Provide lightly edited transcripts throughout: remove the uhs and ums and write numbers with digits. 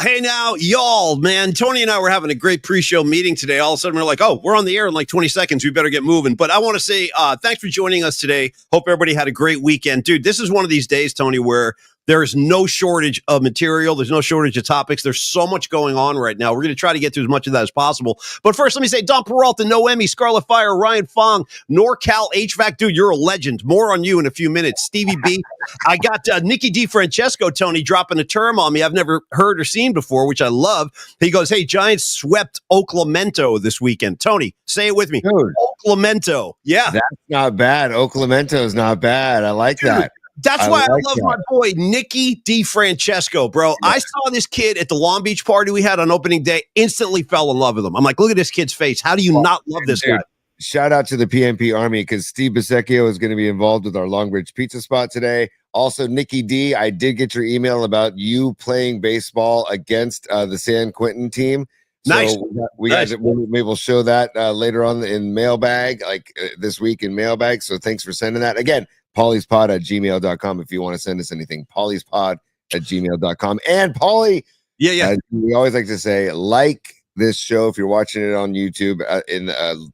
Hey now, y'all, man. Tony and I were having a great pre-show meeting today. All of a sudden, we're like, oh, we're on the air in like 20 seconds. We better get moving. But I want to say thanks for joining us today. Hope everybody had a great weekend. Dude, this is one of these days, Tony, where there is no shortage of material. There's no shortage of topics. There's so much going on right now. We're going to try to get through as much of that as possible. But first, let me say, Don Peralta, Noemi, Scarlet Fire, Ryan Fong, NorCal HVAC. Dude, you're a legend. More on you in a few minutes. Stevie B. I got Nicky DiFrancesco, Tony, dropping a term on me I've never heard or seen before, which I love. He goes, hey, Giants swept Oaklamento this weekend. Tony, say it with me. Dude, Oaklamento. Yeah. That's not bad. Oaklamento is not bad. I like that. That's why I love my boy, Nicky DiFrancesco, bro. Yeah. I saw this kid at the Long Beach party we had on opening day, instantly fell in love with him. I'm like, look at this kid's face. How do you not love this guy? Shout out to the PMP Army because Steve Bisecchio is going to be involved with our Longbridge Pizza spot today. Also, Nicky D, I did get your email about you playing baseball against the San Quentin team. Nice. So maybe we'll show that later on in mailbag, like this week in mailbag. So thanks for sending that. Again, paulyspod@gmail.com if you want to send us anything. paulyspod@gmail.com. And Pauly, we always like to say, like this show if you're watching it on YouTube,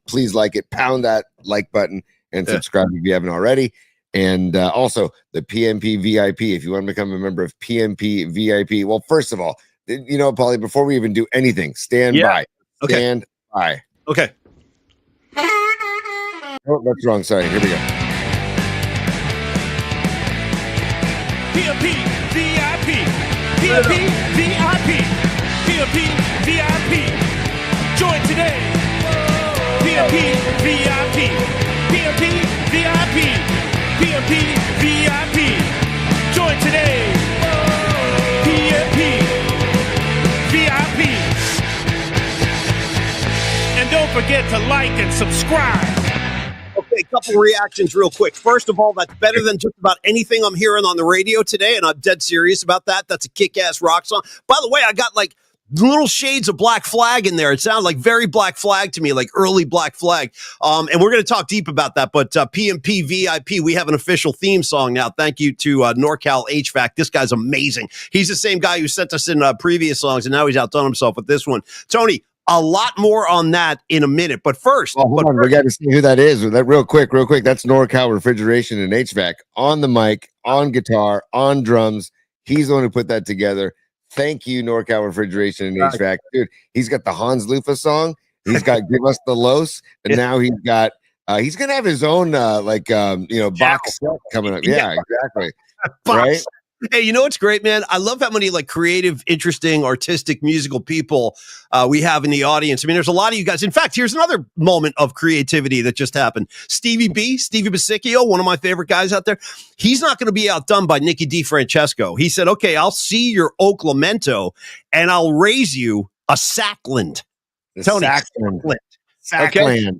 please like it, pound that like button, and subscribe if you haven't already. And also the PMP VIP, if you want to become a member of PMP VIP. Well, first of all, you know, Pauly, before we even do anything, stand by. Stand by. Okay. Oh, that's wrong. Sorry. Here we go. PMP VIP. PMP VIP. PMP VIP. Join today. PMP VIP. PMP VIP. PMP VIP. Join today. PMP VIP. And don't forget to like and subscribe. Okay, a couple reactions real quick. First of all, that's better than just about anything I'm hearing on the radio today, and I'm dead serious about that. That's a kick-ass rock song. By the way, I got like little shades of Black Flag in there. It sounded like very Black Flag to me, like early Black Flag. And we're going to talk deep about that. But PMP VIP, we have an official theme song now. Thank you to NorCal HVAC. This guy's amazing. He's the same guy who sent us in previous songs, and now he's outdone himself with this one. Tony, a lot more on that in a minute. But first, we got to see who that is. That real quick. That's NorCal Refrigeration and HVAC on the mic, on guitar, on drums. He's the one who put that together. Thank you, NorCal Refrigeration and HVAC. Dude, he's got the Hans Lufa song. He's got Give Us the Los. And now he's got, he's going to have his own, box set coming up. Yeah, exactly. Right? Hey, you know what's great, man? I love how many like creative, interesting, artistic, musical people we have in the audience. I mean, there's a lot of you guys. In fact, here's another moment of creativity that just happened. Stevie Bisecchio, one of my favorite guys out there. He's not going to be outdone by Nicky DiFrancesco. He said, okay, I'll see your Oaklamento and I'll raise you a Sackland. Tony, Sackland.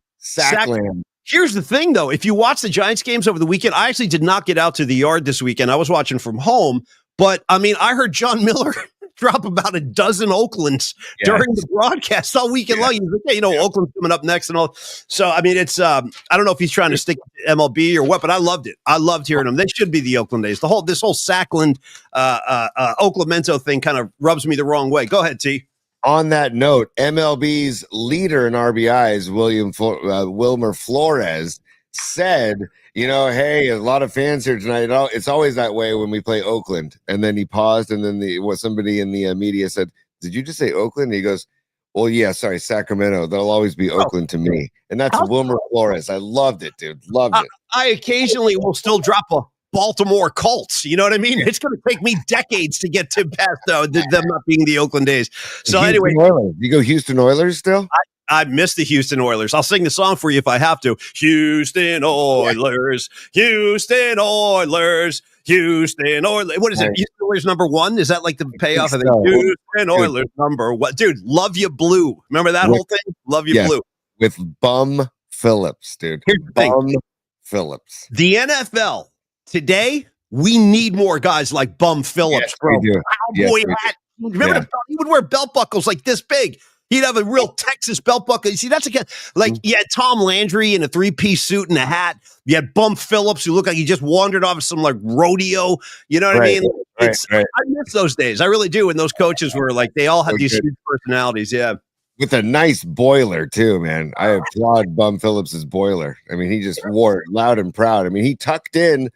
Here's the thing, though. If you watch the Giants games over the weekend, I actually did not get out to the yard this weekend. I was watching from home. But, I mean, I heard John Miller drop about a dozen Oaklands during the broadcast all weekend long. He was like, Oakland's coming up next and all. So, I mean, it's I don't know if he's trying to stick to MLB or what, but I loved it. I loved hearing him. They should be the Oakland A's. This whole Sackland, Oaklamento thing kind of rubs me the wrong way. Go ahead, T. On that note, MLB's leader in RBIs, WILMER Flores, said, hey, a lot of fans here tonight. It's always that way when we play Oakland. And then he paused, and then somebody in the media said, did you just say Oakland? And he goes, well, yeah, sorry, Sacramento. They'll always be Oakland to me. And that's WILMER Flores. I loved it, dude. Loved it. I occasionally will still drop a Baltimore Colts. You know what I mean? It's going to take me decades to get to past them not being the Oakland A's. So anyway, you go Houston Oilers still? I miss the Houston Oilers. I'll sing the song for you if I have to. Houston Oilers, Houston Oilers, Houston Oilers. What is it? Houston Oilers #1? Is that like the payoff? I think Houston Oilers #1. Dude, Love You Blue. Remember that whole thing? Love You Blue. With Bum Phillips, dude. Here's the thing. Bum Phillips. The NFL today, we need more guys like Bum Phillips, bro. We do. Cowboy hat. Remember, he would wear belt buckles like this big. He'd have a real Texas belt buckle. You see, that's again like you had Tom Landry in a 3-piece suit and a hat. You had Bum Phillips, who looked like he just wandered off of some like rodeo. You know what I mean? Right. I miss those days. I really do. And those coaches were like, they all had these huge personalities. Yeah. With a nice boiler too, man. I applaud Bum Phillips's boiler. I mean, he just wore it loud and proud. I mean, he tucked in.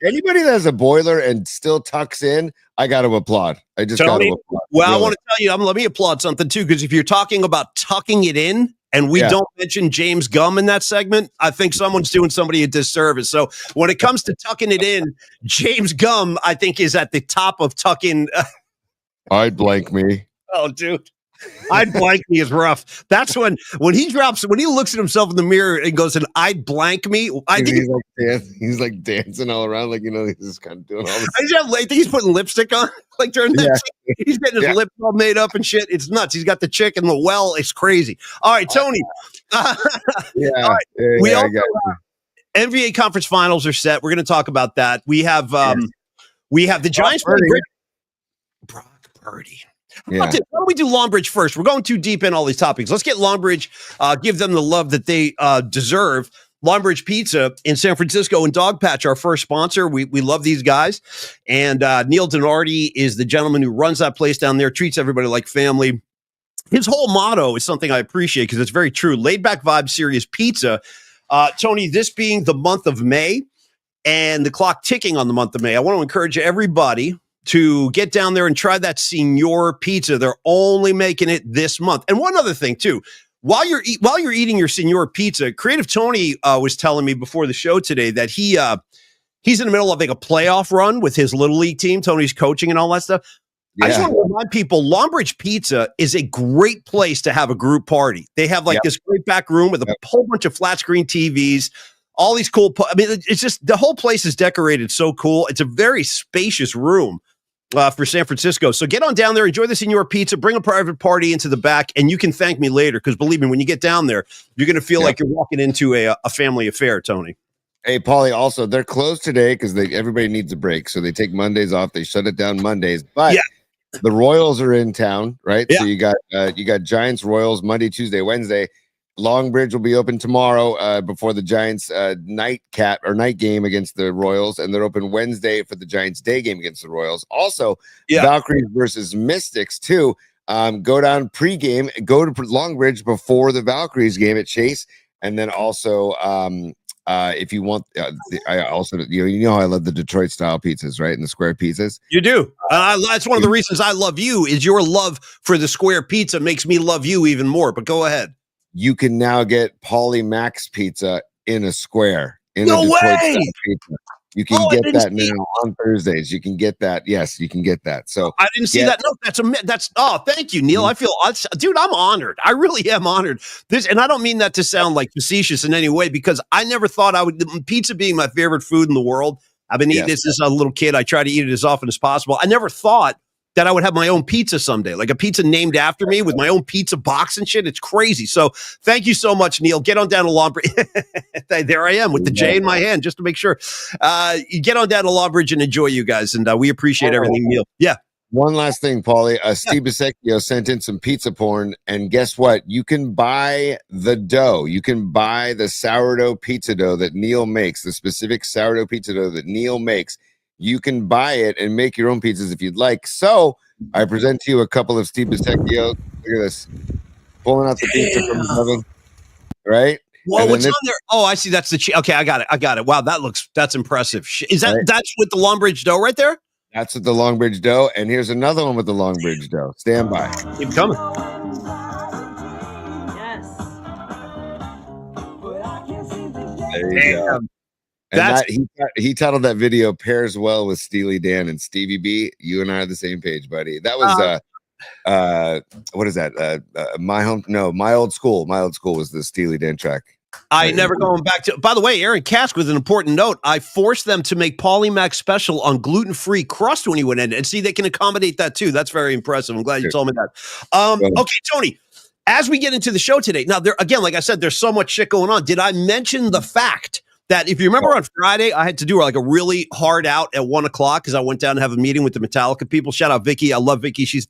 Anybody that has a boiler and still tucks in, I got to applaud. I just got to applaud. Well, really. I want to tell you, let me applaud something too, because if you're talking about tucking it in, and we don't mention James Gum in that segment, I think someone's doing somebody a disservice. So when it comes to tucking it in, James Gum, I think, is at the top of tucking. I'd blank me. Oh, dude. I'd blank me is rough. That's when he looks at himself in the mirror and goes, and I'd blank me. He's like dancing all around, like, he's just kind of doing all this. I think he's putting lipstick on, like during that. He's getting his lips all made up and shit. It's nuts. He's got the chick in the well. It's crazy. All right, Tony. All right. We also NBA conference finals are set. We're going to talk about that. We have the Giants. Brock Purdy. Why don't we do Longbridge first? We're going too deep in all these topics. Let's get Longbridge, give them the love that they deserve. Longbridge Pizza in San Francisco and Dog Patch, our first sponsor. We love these guys. And Neil Denardi is the gentleman who runs that place down there, treats everybody like family. His whole motto is something I appreciate because it's very true. Laid back vibe, serious pizza. Tony, this being the month of May and the clock ticking on the month of May, I want to encourage everybody to get down there and try that Signor Pizza. They're only making it this month. And one other thing too, while you're eating your Signor Pizza, Creative Tony was telling me before the show today that he's in the middle of like a playoff run with his little league team. Tony's coaching and all that stuff. I just want to remind people, Longbridge Pizza is a great place to have a group party. They have like this great back room with a whole bunch of flat screen TVs, all these cool. It's just the whole place is decorated so cool. It's a very spacious room. For San Francisco. So get on down there, enjoy the Signor Pizza, bring a private party into the back, and you can thank me later, because believe me, when you get down there, you're going to feel like you're walking into a family affair, Tony. Hey, Paulie, also, they're closed today because everybody needs a break. So they take Mondays off. They shut it down Mondays. But the Royals are in town, right? Yeah. So you got Giants, Royals, Monday, Tuesday, Wednesday. Longbridge will be open tomorrow before the Giants night game against the Royals, and they're open Wednesday for the Giants day game against the Royals. Also, Valkyries versus Mystics too. Go down pregame, go to Longbridge before the Valkyries game at Chase, and then also if you want, I also I love the Detroit style pizzas, right, and the square pizzas. You do. That's one of the reasons I love you. Is your love for the square pizza makes me love you even more. But go ahead. You can now get Paulie Max pizza in a square. No way! Pizza. You can get that now on Thursdays. You can get that. Yes, you can get that. So I didn't see that. No, that's. Oh, thank you, Neil. I feel, dude, I'm honored. I really am honored. And I don't mean that to sound like facetious in any way, because I never thought pizza being my favorite food in the world. I've been eating this as a little kid. I try to eat it as often as possible. I never thought that I would have my own pizza someday, like a pizza named after me with my own pizza box and shit. It's crazy. So thank you so much, Neil. Get on down to Longbridge. There I am with the J in my hand, just to make sure. You get on down to Longbridge and enjoy, you guys. And we appreciate everything, Neil. Yeah. One last thing, Paulie. Steve Bisecchio sent in some pizza porn, and guess what? You can buy the dough. You can buy the sourdough pizza dough that Neil makes, the specific sourdough pizza dough that Neil makes. You can buy it and make your own pizzas if you'd like. So I present to you a couple of Steve Bisecchio. Look at this. Pulling out the pizza from the oven. Right? Well, what's on there? Oh, I see. That's the cheese. Okay, I got it. Wow, that's impressive. Is that's with the Longbridge dough right there? That's with the Longbridge dough. And here's another one with the Longbridge dough. Stand by. Keep coming. There you go. And he titled that video "Pairs Well with Steely Dan," and Stevie B. You and I are the same page, buddy. That was what is that? My Old School. My Old School was the Steely Dan track. I never going back to. By the way, Aaron Kask with an important note. I forced them to make Paulie Mac special on gluten-free crust when he went in, and see they can accommodate that too. That's very impressive. I'm glad you told me that. Okay, Tony. As we get into the show today, now there again, like I said, there's so much shit going on. Did I mention the fact that if you remember on Friday, I had to do like a really hard out at 1:00 because I went down to have a meeting with the Metallica people. Shout out Vicky. I love Vicky. She's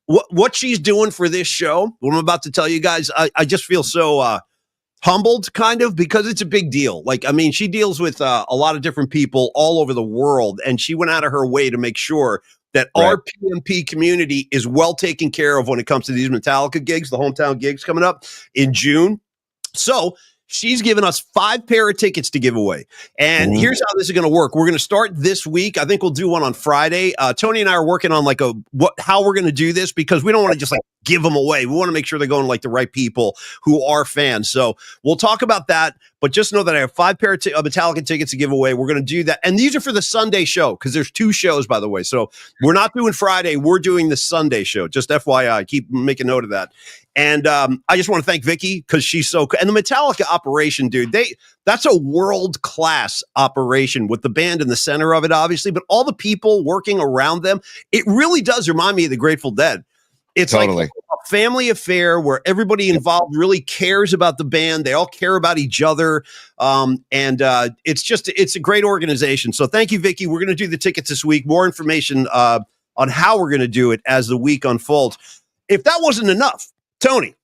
what she's doing for this show, what I'm about to tell you guys, I just feel so humbled, kind of, because it's a big deal. Like, I mean, she deals with a lot of different people all over the world, and she went out of her way to make sure that our PMP community is well taken care of when it comes to these Metallica gigs, the hometown gigs coming up in June. So she's given us 5 pair of tickets to give away. And here's how this is going to work. We're going to start this week. I think we'll do one on Friday. Tony and I are working on like how we're going to do this, because we don't want to just like give them away. We want to make sure they're going to like the right people who are fans. So we'll talk about that. But just know that I have 5 pair of Metallica tickets to give away. We're going to do that. And these are for the Sunday show, because there's 2 shows, by the way. So we're not doing Friday. We're doing the Sunday show. Just FYI, keep making note of that. And I just want to thank Vicky, because she's so – and the Metallica operation, dude, that's a world-class operation with the band in the center of it, obviously, but all the people working around them. It really does remind me of the Grateful Dead. It's totally like a family affair where everybody involved really cares about the band. They all care about each other. And it's a great organization. So thank you, Vicky. We're going to do the tickets this week. More information on how we're going to do it as the week unfolds. If that wasn't enough, Tony,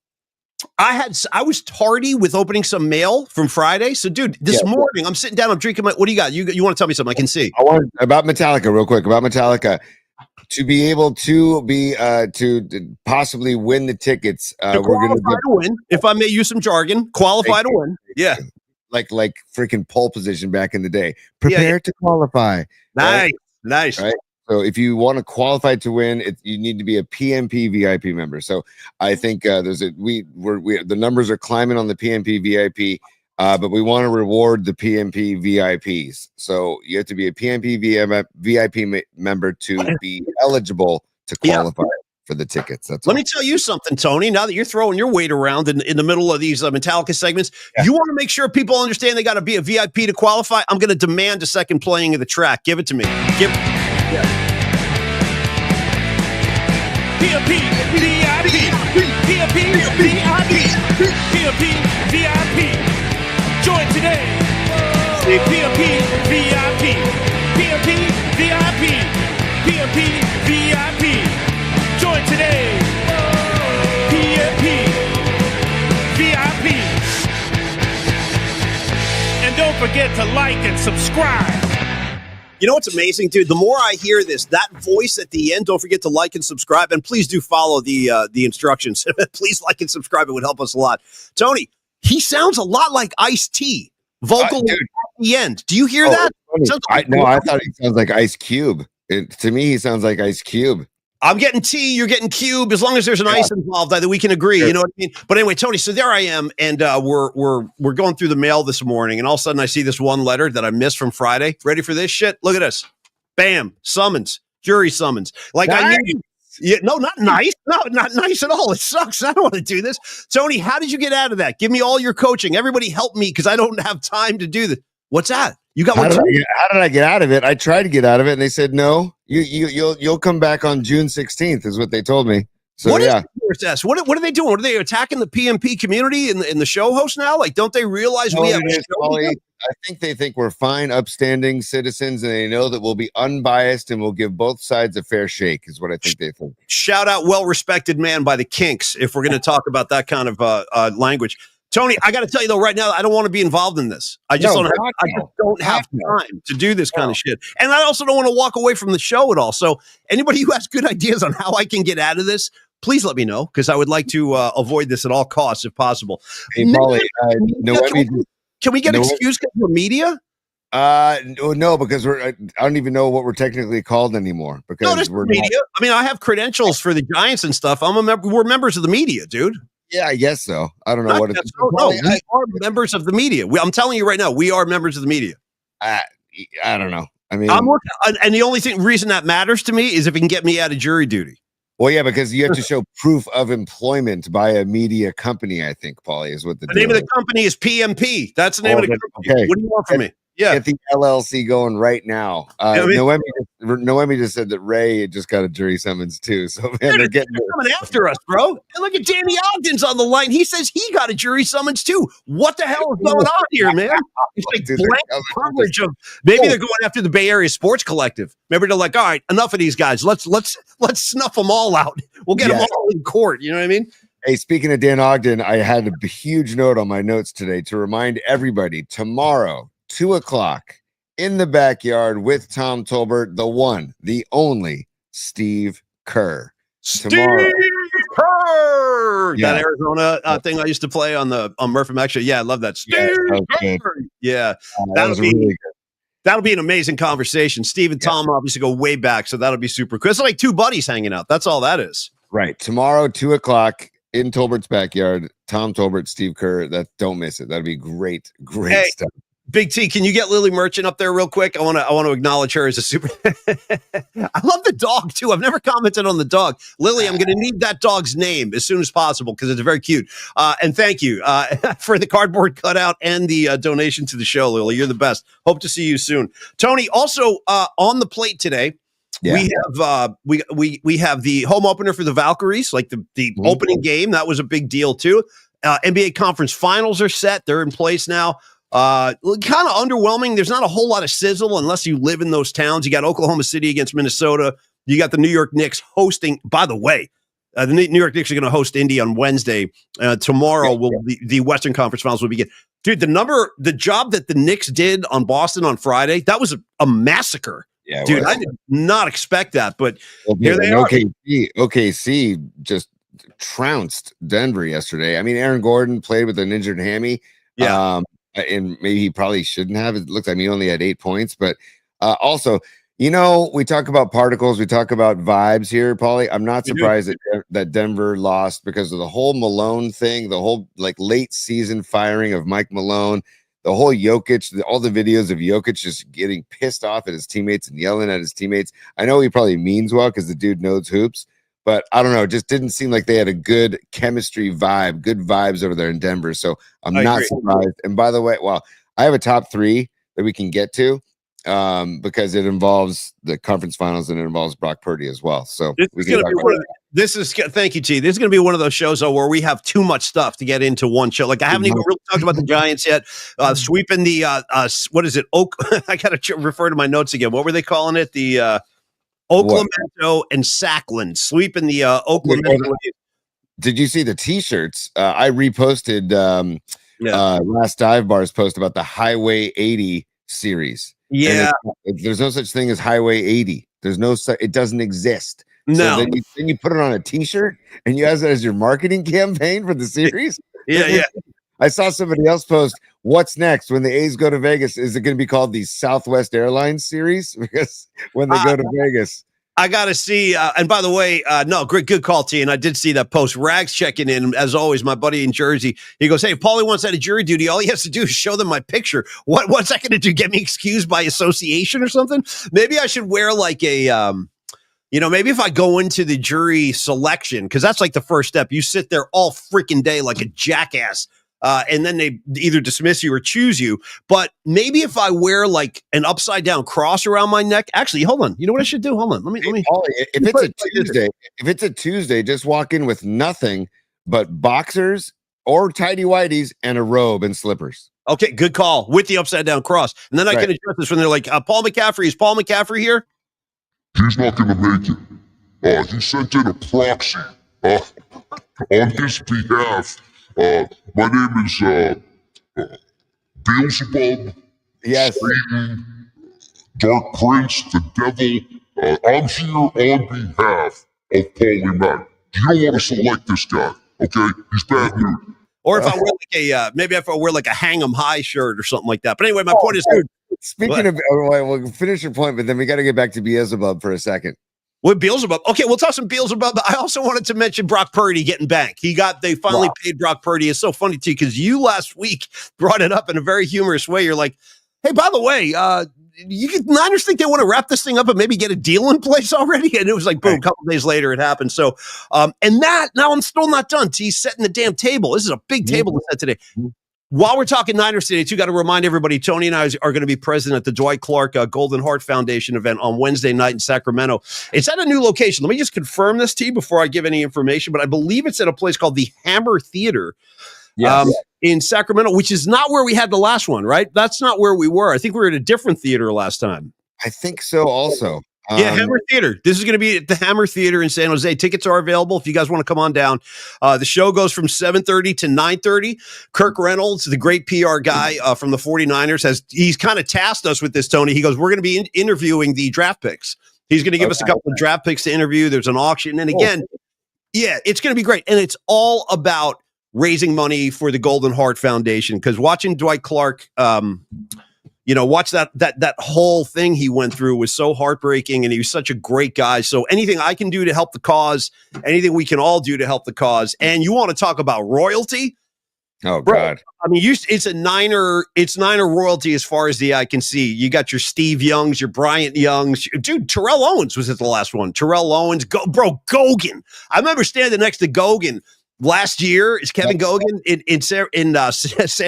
I was tardy with opening some mail from Friday. So, dude, this morning I'm sitting down, I'm drinking what do you got? You want to tell me something? I can see. I want about Metallica real quick. About Metallica. To be able to be to possibly win the tickets, we're going to win. If I may use some jargon, qualify to win. Yeah, like freaking pole position back in the day. Prepare to qualify. Nice. Right. So if you want to qualify to win, you need to be a PMP VIP member. So I think the numbers are climbing on the PMP VIP. But we want to reward the PMP VIPs. So you have to be a PMP VIP member to be eligible to qualify for the tickets. Let me tell you something, Tony. Now that you're throwing your weight around in the middle of these Metallica segments, you want to make sure people understand they got to be a VIP to qualify. I'm going to demand a second playing of the track. Give it to me. PMP VIP. PMP VIP. PMP VIP. Join today. PMP VIP. PMP VIP. PMP VIP. Join today. PMP VIP. And don't forget to like and subscribe. You know what's amazing, dude? The more I hear this, that voice at the end, don't forget to like and subscribe. And please do follow the instructions. Please like and subscribe. It would help us a lot. Tony, he sounds a lot like Ice-T, vocal at the end. Do you hear that? I thought he sounds like Ice Cube. To me, he sounds like Ice Cube. I'm getting T, you're getting Cube. As long as there's an ice involved, either we can agree. Sure. You know what I mean? But anyway, Tony, so there I am, and we're going through the mail this morning, and all of a sudden I see this one letter that I missed from Friday. Ready for this shit? Look at this. Bam. Summons. Jury summons. Like nice. No, not nice. No, not nice at all. It sucks. I don't want to do this. Tony, how did you get out of that? Give me all your coaching. Everybody help me, because I don't have time to do this. What's that? You got how did I get out of it? I tried to get out of it, and they said no. You'll come back on June 16th, is what they told me. So what is what are they doing? What are they attacking the PMP community in the show host now? Like, don't they realize we have? I think they think we're fine, upstanding citizens, and they know that we'll be unbiased and we'll give both sides a fair shake. Is what I think they think. Shout out, well-respected man by the Kinks. If we're going to talk about that kind of language. Tony, I got to tell you though, right now, I don't want to be involved in this. I just don't have time to do this kind of shit. And I also don't want to walk away from the show at all. So anybody who has good ideas on how I can get out of this, please let me know, because I would like to avoid this at all costs if possible. Hey, Paulie, can we get excused because we're media? No, because I don't even know what we're technically called anymore. Because we're media. I mean, I have credentials for the Giants and stuff. We're members of the media, dude. Yeah, I guess so. I don't know what it's. No, we are members of the media. I'm telling you right now, we are members of the media. I don't know. I mean, I'm working, and the only reason that matters to me is if it can get me out of jury duty. Well, yeah, because you have to show proof of employment by a media company. I think, Paulie, is what the name of the company is PMP. That's the name of the company. Okay. What do you want from me? Yeah. Get the LLC going right now. I mean, Noemi just said that Ray just got a jury summons too. So man, they're getting coming after us, bro. And look at Danny Ogden's on the line. He says he got a jury summons too. What the hell is going on here, man? It's like Dude, blank coverage of maybe they're going after the Bay Area Sports Collective. Maybe they're like, all right, enough of these guys. Let's snuff them all out. We'll get them all in court. You know what I mean? Hey, speaking of Dan Ogden, I had a huge note on my notes today to remind everybody tomorrow, 2:00 in the backyard with Tom Tolbert, the one, the only Steve Kerr. Tomorrow. Steve Kerr! Yeah. That Arizona thing I used to play on Murphy Mac show. Yeah, I love that. Steve Kerr! Yeah, that was really good. That'll be an amazing conversation. Steve and Tom obviously go way back, so that'll be super cool. It's like two buddies hanging out. That's all that is. Right. Tomorrow, 2:00 in Tolbert's backyard. Tom Tolbert, Steve Kerr. Don't miss it. That'll be great stuff. Big T, can you get Lily Merchant up there real quick? I want to acknowledge her as a super. I love the dog too. I've never commented on the dog. Lily, I'm going to need that dog's name as soon as possible because it's very cute. And thank you for the cardboard cutout and the donation to the show, Lily. You're the best. Hope to see you soon, Tony. Also on the plate today. Yeah. We have the home opener for the Valkyries, like the opening game. That was a big deal too. NBA conference finals are set. They're in place now. Kind of underwhelming. There's not a whole lot of sizzle unless you live in those towns. You got Oklahoma City against Minnesota. You got the New York Knicks hosting. By the way, the New York Knicks are going to host Indy on Wednesday. Tomorrow will the Western Conference Finals will begin. Dude, the job that the Knicks did on Boston on Friday, that was a massacre. Yeah, dude, I did not expect that, but here they are. OKC just trounced Denver yesterday. I mean, Aaron Gordon played with an injured hammy. Yeah. And maybe he probably shouldn't have. It looked like he only had 8 points. But also, we talk about particles. We talk about vibes here, Paulie. I'm not surprised that Denver lost because of the whole Malone thing, the whole late season firing of Mike Malone, the whole Jokic, all the videos of Jokic just getting pissed off at his teammates and yelling at his teammates. I know he probably means well because the dude knows hoops. But I don't know, it just didn't seem like they had a good chemistry vibe, good vibes over there in Denver. So I'm not surprised. And by the way, I have a top 3 that we can get to because it involves the conference finals and it involves Brock Purdy as well. So thank you, T. This is going to be one of those shows where we have too much stuff to get into one show. Like I haven't even really talked about the Giants yet. Sweeping the what is it? I got to refer to my notes again. What were they calling it? The Oaklamento and Sackland sweeping the Oaklamento. Did you see the T-shirts? I reposted Last Dive Bar's post about the Highway 80 series. Yeah, there's no such thing as Highway 80. It doesn't exist. No. So then you put it on a T-shirt and you use it as your marketing campaign for the series. Yeah. I saw somebody else post, what's next when the A's go to Vegas? Is it going to be called the Southwest Airlines series? Because when they go to Vegas. I got to see. And by the way, good call, T. And I did see that post. Rags checking in, as always, my buddy in Jersey. He goes, hey, if Paulie wants out of jury duty, all he has to do is show them my picture. What's that going to do? Get me excused by association or something? Maybe I should wear like a... maybe if I go into the jury selection, because that's like the first step. You sit there all freaking day like a jackass. And then they either dismiss you or choose you. But maybe if I wear like an upside down cross around my neck, actually, hold on. You know what I should do? Hold on. Let me. If it's a Tuesday, just walk in with nothing but boxers or tidy whities and a robe and slippers. Okay, good call with the upside down cross. And then I can address this when they're like, Paul McCaffrey, is Paul McCaffrey here? He's not going to make it. He sent in a proxy on his behalf. My name is Beelzebub, yes, Satan, Dark Prince, the Devil. I'm here on behalf of Paulie Mack. You don't want to select this guy, okay? He's bad news. Or if I wear maybe if I wear like a hang 'em high shirt or something like that. But anyway, my point is, speaking of, we'll finish your point, but then we got to get back to Beelzebub for a second. With Beelzebub. Okay, we'll talk some Beelzebub. But I also wanted to mention Brock Purdy getting banked. They finally paid Brock Purdy. It's so funny too, because you last week brought it up in a very humorous way. You're like, hey, by the way, Niners think they want to wrap this thing up and maybe get a deal in place already. And it was like, boom, a couple days later it happened. So, now I'm still not done. He's setting the damn table. This is a big table to set today. while we're talking Niners today, too, got to remind everybody, Tony and I are going to be present at the Dwight Clark Golden Heart Foundation event on Wednesday night in Sacramento. It's at a new location. Let me just confirm this to you before I give any information, but I believe it's at a place called the Hammer Theater in Sacramento, which is not where we had the last one, right? That's not where we were. I think we were at a different theater last time. I think so also. Yeah, Hammer Theater. This is going to be at the Hammer Theater in San Jose. Tickets are available if you guys want to come on down. The show goes from 7:30 to 9:30. Kirk Reynolds, the great PR guy from the 49ers, he's kind of tasked us with this, Tony. He goes, we're going to be interviewing the draft picks. He's going to give us a couple of draft picks to interview. There's an auction. And again, it's going to be great. And it's all about raising money for the Golden Heart Foundation, because watching Dwight Clark watch that whole thing he went through was so heartbreaking, and he was such a great guy. So anything I can do to help the cause, anything we can all do to help the cause. And you want to talk about royalty? Oh, God. I mean, it's Niner royalty as far as the eye can see. You got your Steve Youngs, your Bryant Youngs. Dude, Terrell Owens was at the last one. Terrell Owens. Gogan. I remember standing next to Gogan last year. Is Kevin Gogan in San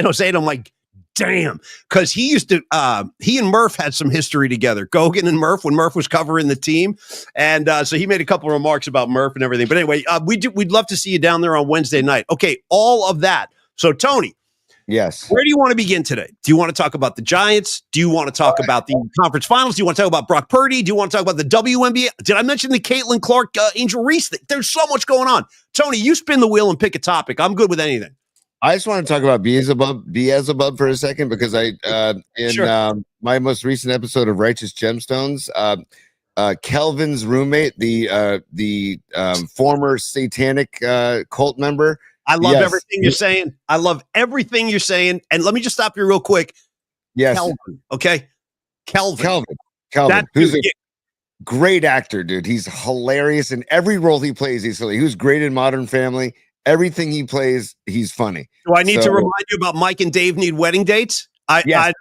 Jose? And I'm like, damn, because he and Murph had some history together. Gogan and Murph, when Murph was covering the team, and so he made a couple of remarks about Murph and everything. But anyway, we'd love to see you down there on Wednesday night. Okay, all of that. So Tony, yes, where do you want to begin today? Do you want to talk about the Giants? Do you want to talk about the conference finals? Do you want to talk about Brock Purdy? Do you want to talk about the WNBA? Did I mention the Caitlin Clark, Angel Reese thing? There's so much going on. Tony, you spin the wheel and pick a topic. I'm good with anything. I just want to talk about Beelzebub for a second, because my most recent episode of Righteous Gemstones, Kelvin's roommate, the former satanic cult member. I love everything you're saying. I love everything you're saying. And let me just stop you real quick. Yes. Kelvin, okay? Kelvin. Who's a great actor, dude. He's hilarious in every role he plays. He's silly. He was great in Modern Family. Everything he plays, he's funny. Do I need to remind you about Mike and Dave Need Wedding Dates? Exactly.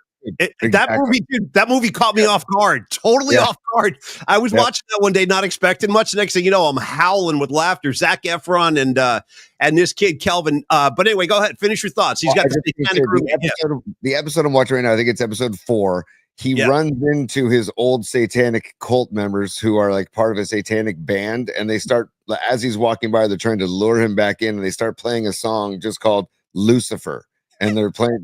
That movie caught me off guard, totally off guard. I was watching that one day, not expecting much. Next thing you know, I'm howling with laughter. Zac Efron and this kid Kelvin. But anyway, go ahead, finish your thoughts. He's got the episode I'm watching right now. I think it's episode 4. He runs into his old satanic cult members who are like part of a satanic band, and they start, as he's walking by, they're trying to lure him back in, and they start playing a song just called Lucifer. And they're playing.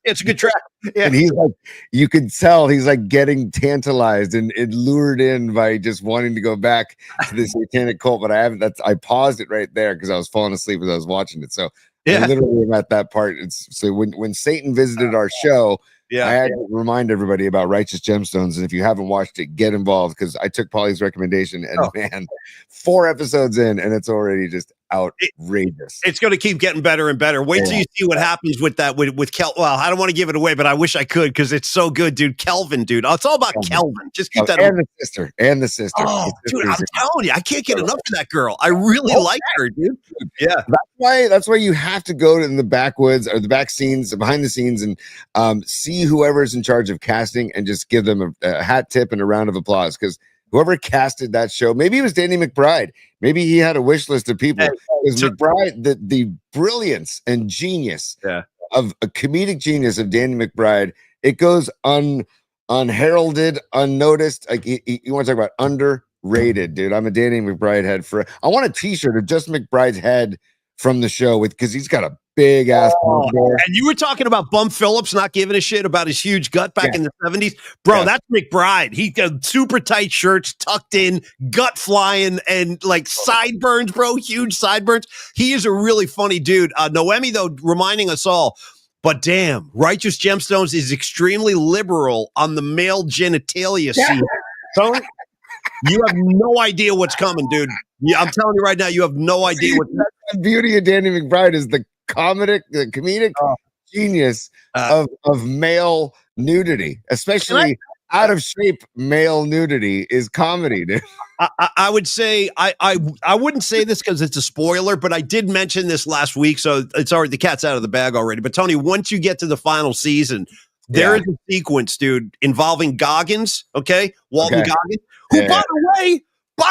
It's a good track. Yeah. And he's like, you could tell he's like getting tantalized and lured in by just wanting to go back to the satanic cult. But I paused it right there because I was falling asleep as I was watching it. So I literally am at that part. So when Satan visited our show, I had to remind everybody about Righteous Gemstones. And if you haven't watched it, get involved, because I took Polly's recommendation, and man, 4 episodes in, and it's already just outrageous. It's going to keep getting better and better. Wait till you see what happens with that with Kel. Well, I don't want to give it away, but I wish I could, because it's so good, dude. Kelvin, dude. It's all about Kelvin. Just keep that. And the sister. Oh, dude, I'm telling you, I can't get enough of that girl. I really like her, dude. Yeah. That's why you have to go to the backwoods or the back scenes, behind the scenes, and see whoever's in charge of casting and just give them a hat tip and a round of applause, because whoever casted that show, maybe it was Danny McBride. Maybe he had a wish list of people. Because McBride, the brilliance and genius of a comedic genius of Danny McBride, it goes unheralded, unnoticed. Like you want to talk about underrated, dude. I'm a Danny McBride head. I want a T-shirt of just McBride's head from the show, because he's got a big ass. And you were talking about Bum Phillips not giving a shit about his huge gut back in the 70s. Bro, that's McBride. He got super tight shirts, tucked in, gut flying, and like sideburns, bro, huge sideburns. He is a really funny dude. Noemi, though, reminding us all, but damn, Righteous Gemstones is extremely liberal on the male genitalia scene. So you have no idea what's coming, dude. Yeah, I'm telling you right now, you have no idea what. The beauty of Danny McBride is the comedic genius of male nudity, especially out of shape male nudity is comedy, dude. I would say I wouldn't say this because it's a spoiler, but I did mention this last week, so it's already, the cat's out of the bag already. But Tony, once you get to the final season, there is a sequence, dude, involving Goggins, Walton Goggins, who, by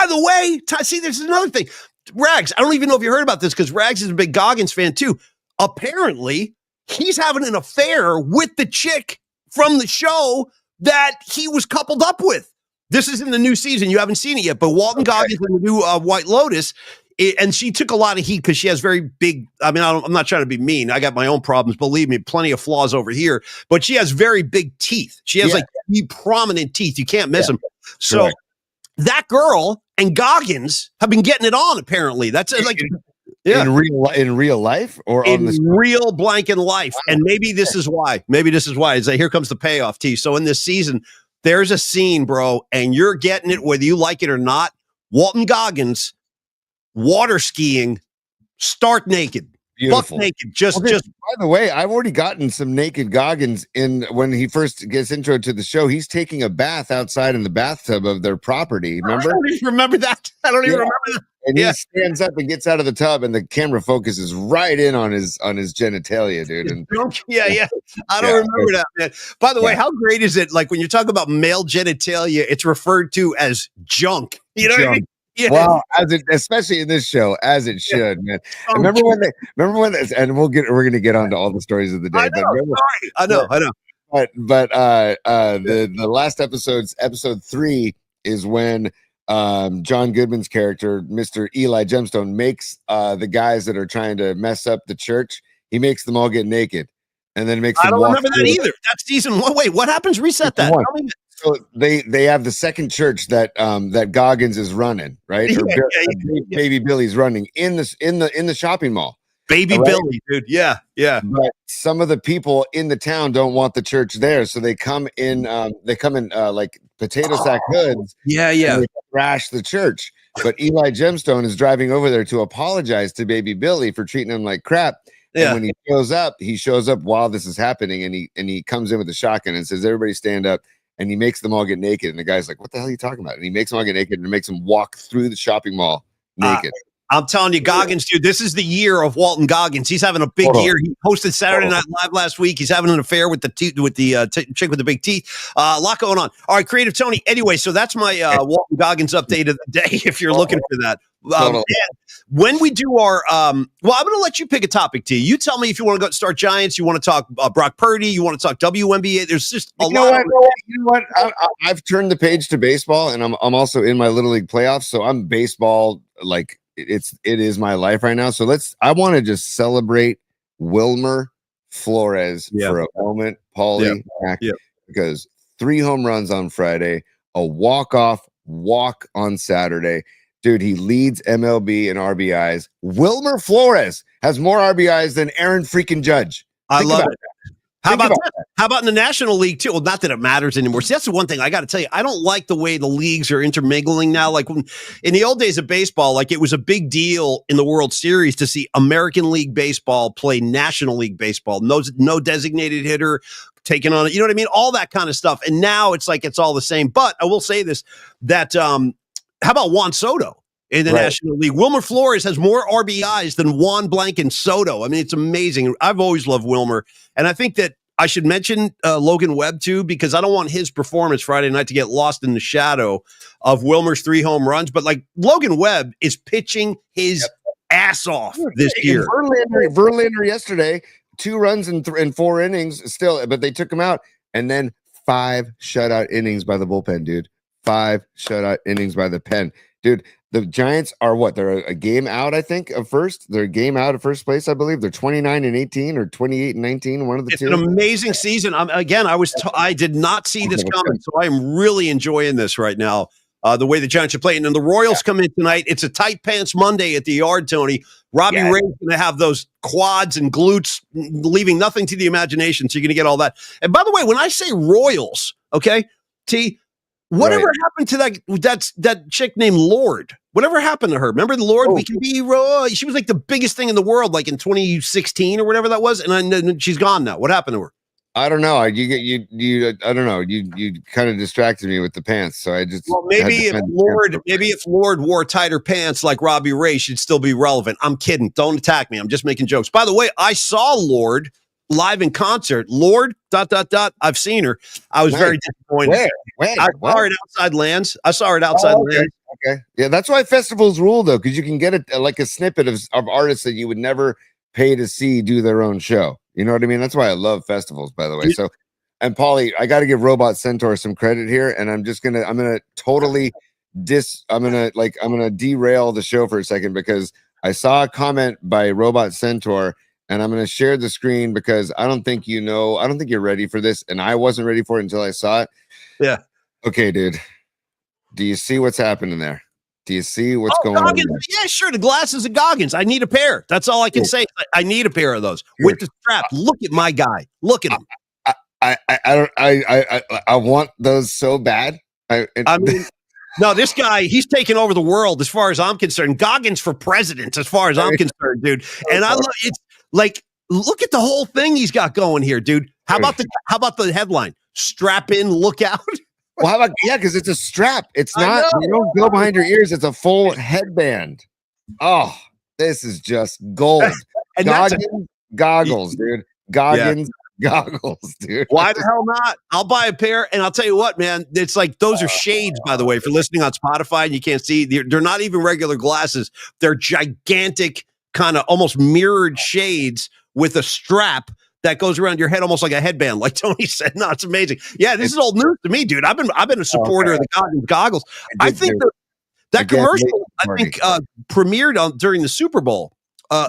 the way, see, this is another thing. Rags, I don't even know if you heard about this, because Rags is a big Goggins fan too. Apparently, he's having an affair with the chick from the show that he was coupled up with. This is in the new season. You haven't seen it yet, but Walton Goggins in the new White Lotus, and she took a lot of heat because she has very big, I'm not trying to be mean. I got my own problems. Believe me, plenty of flaws over here, but she has very big teeth. She has like prominent teeth. You can't miss them. So that girl and Goggins have been getting it on, apparently. That's like... Yeah. In real life or in on the real blank in life. And maybe this is why. Is that here comes the payoff, T. So in this season, there's a scene, bro, and you're getting it whether you like it or not. Walton Goggins water skiing, stark naked. Beautiful. Buck naked. Just by the way, I've already gotten some naked Goggins in when he first gets intro to the show. He's taking a bath outside in the bathtub of their property. Remember? I don't even remember that. Remember that. And he stands up and gets out of the tub, and the camera focuses right in on his genitalia, dude. And I don't remember that, man. By the way, how great is it? Like when you talk about male genitalia, it's referred to as junk. You know what I mean? Yeah. Well, especially in this show, as it should, man. Remember when and we're going to get onto all the stories of the day. I know. But the last episode 3 is when John Goodman's character, Mr. Eli Gemstone, makes the guys that are trying to mess up the church, he makes them all get naked, and then makes them. I don't remember that either. That's season 1. Wait, what happens? Reset that. So they have the second church that Goggins is running, right? Baby Billy's running in the shopping mall. Baby Billy, dude. Yeah. But some of the people in the town don't want the church there, so they come in like potato sack hoods. Yeah. They crash the church. But Eli Gemstone is driving over there to apologize to Baby Billy for treating him like crap. And when he shows up while this is happening, and he comes in with a shotgun and says, "Everybody stand up." And he makes them all get naked. And the guy's like, "What the hell are you talking about?" And he makes them all get naked and makes them walk through the shopping mall naked. I'm telling you, Goggins, dude, this is the year of Walton Goggins. He's having a big year. He hosted Saturday Night Live last week. He's having an affair with the chick with the big teeth. A lot going on. All right, Creative Tony. Anyway, so that's my Walton Goggins update of the day. If you're looking for that. When we do our, I'm going to let you pick a topic, T. You tell me if you want to go start Giants, you want to talk Brock Purdy, you want to talk WNBA. There's just a lot. You know what? I've turned the page to baseball, and I'm also in my Little League playoffs, so I'm baseball like it is my life right now. So I want to just celebrate Wilmer Flores for a moment, Paulie, because 3 home runs on Friday, a walk on Saturday. Dude, he leads MLB in RBIs. Wilmer Flores has more RBIs than Aaron freaking Judge. I love it. How about in the National League too? Well, not that it matters anymore. See, that's the one thing I got to tell you. I don't like the way the leagues are intermingling now. Like in the old days of baseball, like it was a big deal in the World Series to see American League Baseball play National League Baseball. No designated hitter taking on it. You know what I mean? All that kind of stuff. And now it's like it's all the same. But I will say this: that how about Juan Soto in the National League? Wilmer Flores has more RBIs than Juan Blank and Soto. I mean, it's amazing. I've always loved Wilmer. And I think that I should mention Logan Webb, too, because I don't want his performance Friday night to get lost in the shadow of Wilmer's 3 home runs. But, like, Logan Webb is pitching his ass off this year. Verlander yesterday, 2 runs in 4 innings still, but they took him out. And then 5 shutout innings by the bullpen, dude. 5 shutout innings by the pen. Dude, the Giants are what? They're a game out, I think, of first. They're a game out of first place, I believe. They're 29-18 or 28-19, one of the two. It's an amazing season. I did not see this coming, so I am really enjoying this right now, the way the Giants are playing. And the Royals come in tonight. It's a tight pants Monday at the Yard, Tony. Robbie Ray's going to have those quads and glutes, leaving nothing to the imagination, so you're going to get all that. And by the way, when I say Royals, okay, T, whatever happened to that chick named Lord? Whatever happened to her? Remember the Lord? We can be Roy. She was like the biggest thing in the world, like in 2016 or whatever that was, and she's gone now. What happened to her? I don't know. I don't know. You kind of distracted me with the pants, so I just maybe if Lord wore tighter pants like Robbie Ray, she'd still be relevant. I'm kidding. Don't attack me. I'm just making jokes. By the way, I saw Lord live in concert. Lord, ... I've seen her. I was very disappointed. Where? I saw her at Outside Lands. Okay. Yeah, that's why festivals rule, though, because you can get like a snippet of artists that you would never pay to see do their own show. You know what I mean? That's why I love festivals, by the way. So, and Paulie, I got to give Robot Centaur some credit here, and I'm gonna totally I'm gonna derail the show for a second because I saw a comment by Robot Centaur, and I'm gonna share the screen because I don't think you're ready for this, and I wasn't ready for it until I saw it. Yeah. Okay, dude. Do you see what's happening there? Do you see what's going Goggins. on? Yeah, sure. The glasses of Goggins. I need a pair. That's all I can say. I need a pair of those with the strap. Look at my guy. Look at him. I want those so bad. I mean, no, this guy, he's taking over the world as far as I'm concerned. Goggins for president, as far as I'm concerned, dude. And I love it's like, look at the whole thing he's got going here, dude. How about the headline? Strap in, look out. Well, how about because it's a strap. It's not. You don't go behind your ears. It's a full headband. Oh, this is just gold. And goggles, dude. Goggins. Goggles, dude. Why the hell not? I'll buy a pair, and I'll tell you what, man. It's like those are shades, by the way, for listening on Spotify, and you can't see. They're not even regular glasses. They're gigantic, kind of almost mirrored shades with a strap that goes around your head, almost like a headband, like Tony said. No, it's amazing. Yeah, this is old news to me, dude. I've been a supporter of the Goggins goggles. I think that commercial, premiered during the Super Bowl.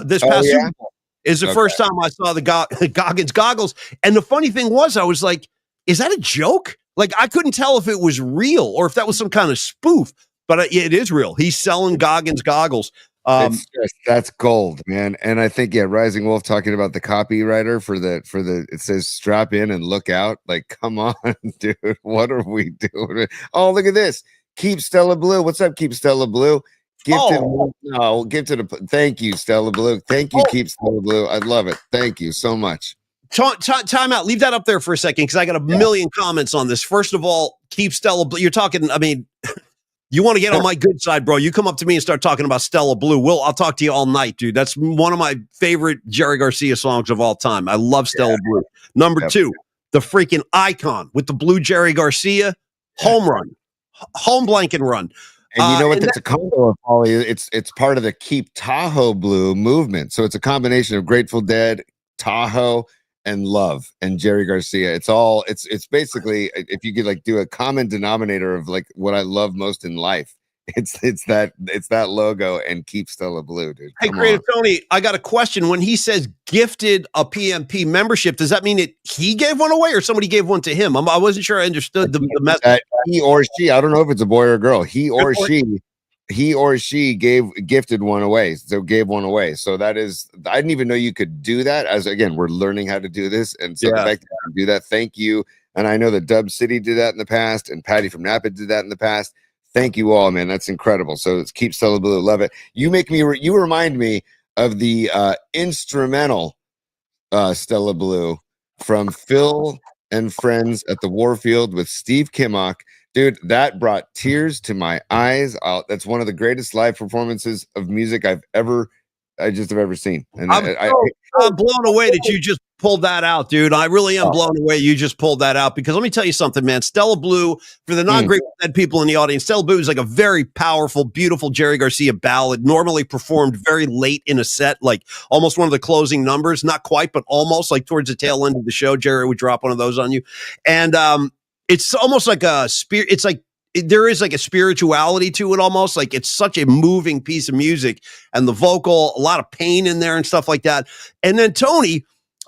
This past Super Bowl is the first time I saw the Goggins goggles. And the funny thing was, I was like, is that a joke? Like, I couldn't tell if it was real or if that was some kind of spoof. But it is real. He's selling Goggins goggles. That's gold, man. And I think Rising Wolf talking about the copywriter for the it says strap in and look out. Like, come on, dude, what are we doing? Oh, look at this. Keep Stella Blue. What's up, Keep Stella Blue? Thank you, Stella Blue. Thank you, Keep Stella Blue. I love it. Thank you so much. Time out. Leave that up there for a second because I got a million comments on this. First of all, Keep Stella Blue. You're talking, I mean, you want to get on my good side, bro. You come up to me and start talking about Stella Blue. I'll talk to you all night, dude. That's one of my favorite Jerry Garcia songs of all time. I love Stella Blue. Number two, the freaking icon with the blue Jerry Garcia, home run, home blanket run. And you know what? That's a combo of Paulie. It's part of the Keep Tahoe Blue movement. So it's a combination of Grateful Dead, Tahoe, and Love, and Jerry Garcia. It's basically, if you could like do a common denominator of like what I love most in life, it's that logo and Keep Stella Blue, dude. Hey, Creative Tony, I got a question. When he says gifted a PMP membership, does that mean he gave one away or somebody gave one to him? I wasn't sure I understood the message. He or she, I don't know if it's a boy or a girl. He or she gifted one away. So gave one away. So that is, I didn't even know you could do that. As again, we're learning how to do this. And so the fact that you do that, thank you. And I know that Dub City did that in the past, and Patty from Napa did that in the past. Thank you all, man. That's incredible. So it's Keep Stella Blue. Love it. You remind me of the instrumental Stella Blue from Phil and Friends at the Warfield with Steve Kimmock. Dude, that brought tears to my eyes. That's one of the greatest live performances of music I just have ever seen. And I'm blown away that you just pulled that out, dude. I really am blown away you just pulled that out, because let me tell you something, man. Stella Blue, for the non-Grateful Dead people in the audience, Stella Blue is like a very powerful, beautiful Jerry Garcia ballad, normally performed very late in a set, like almost one of the closing numbers. Not quite, but almost, like towards the tail end of the show. Jerry would drop one of those on you. And it's almost like a spirit. It's like, there is like a spirituality to it, almost like it's such a moving piece of music, and the vocal, a lot of pain in there and stuff like that. And then Tony,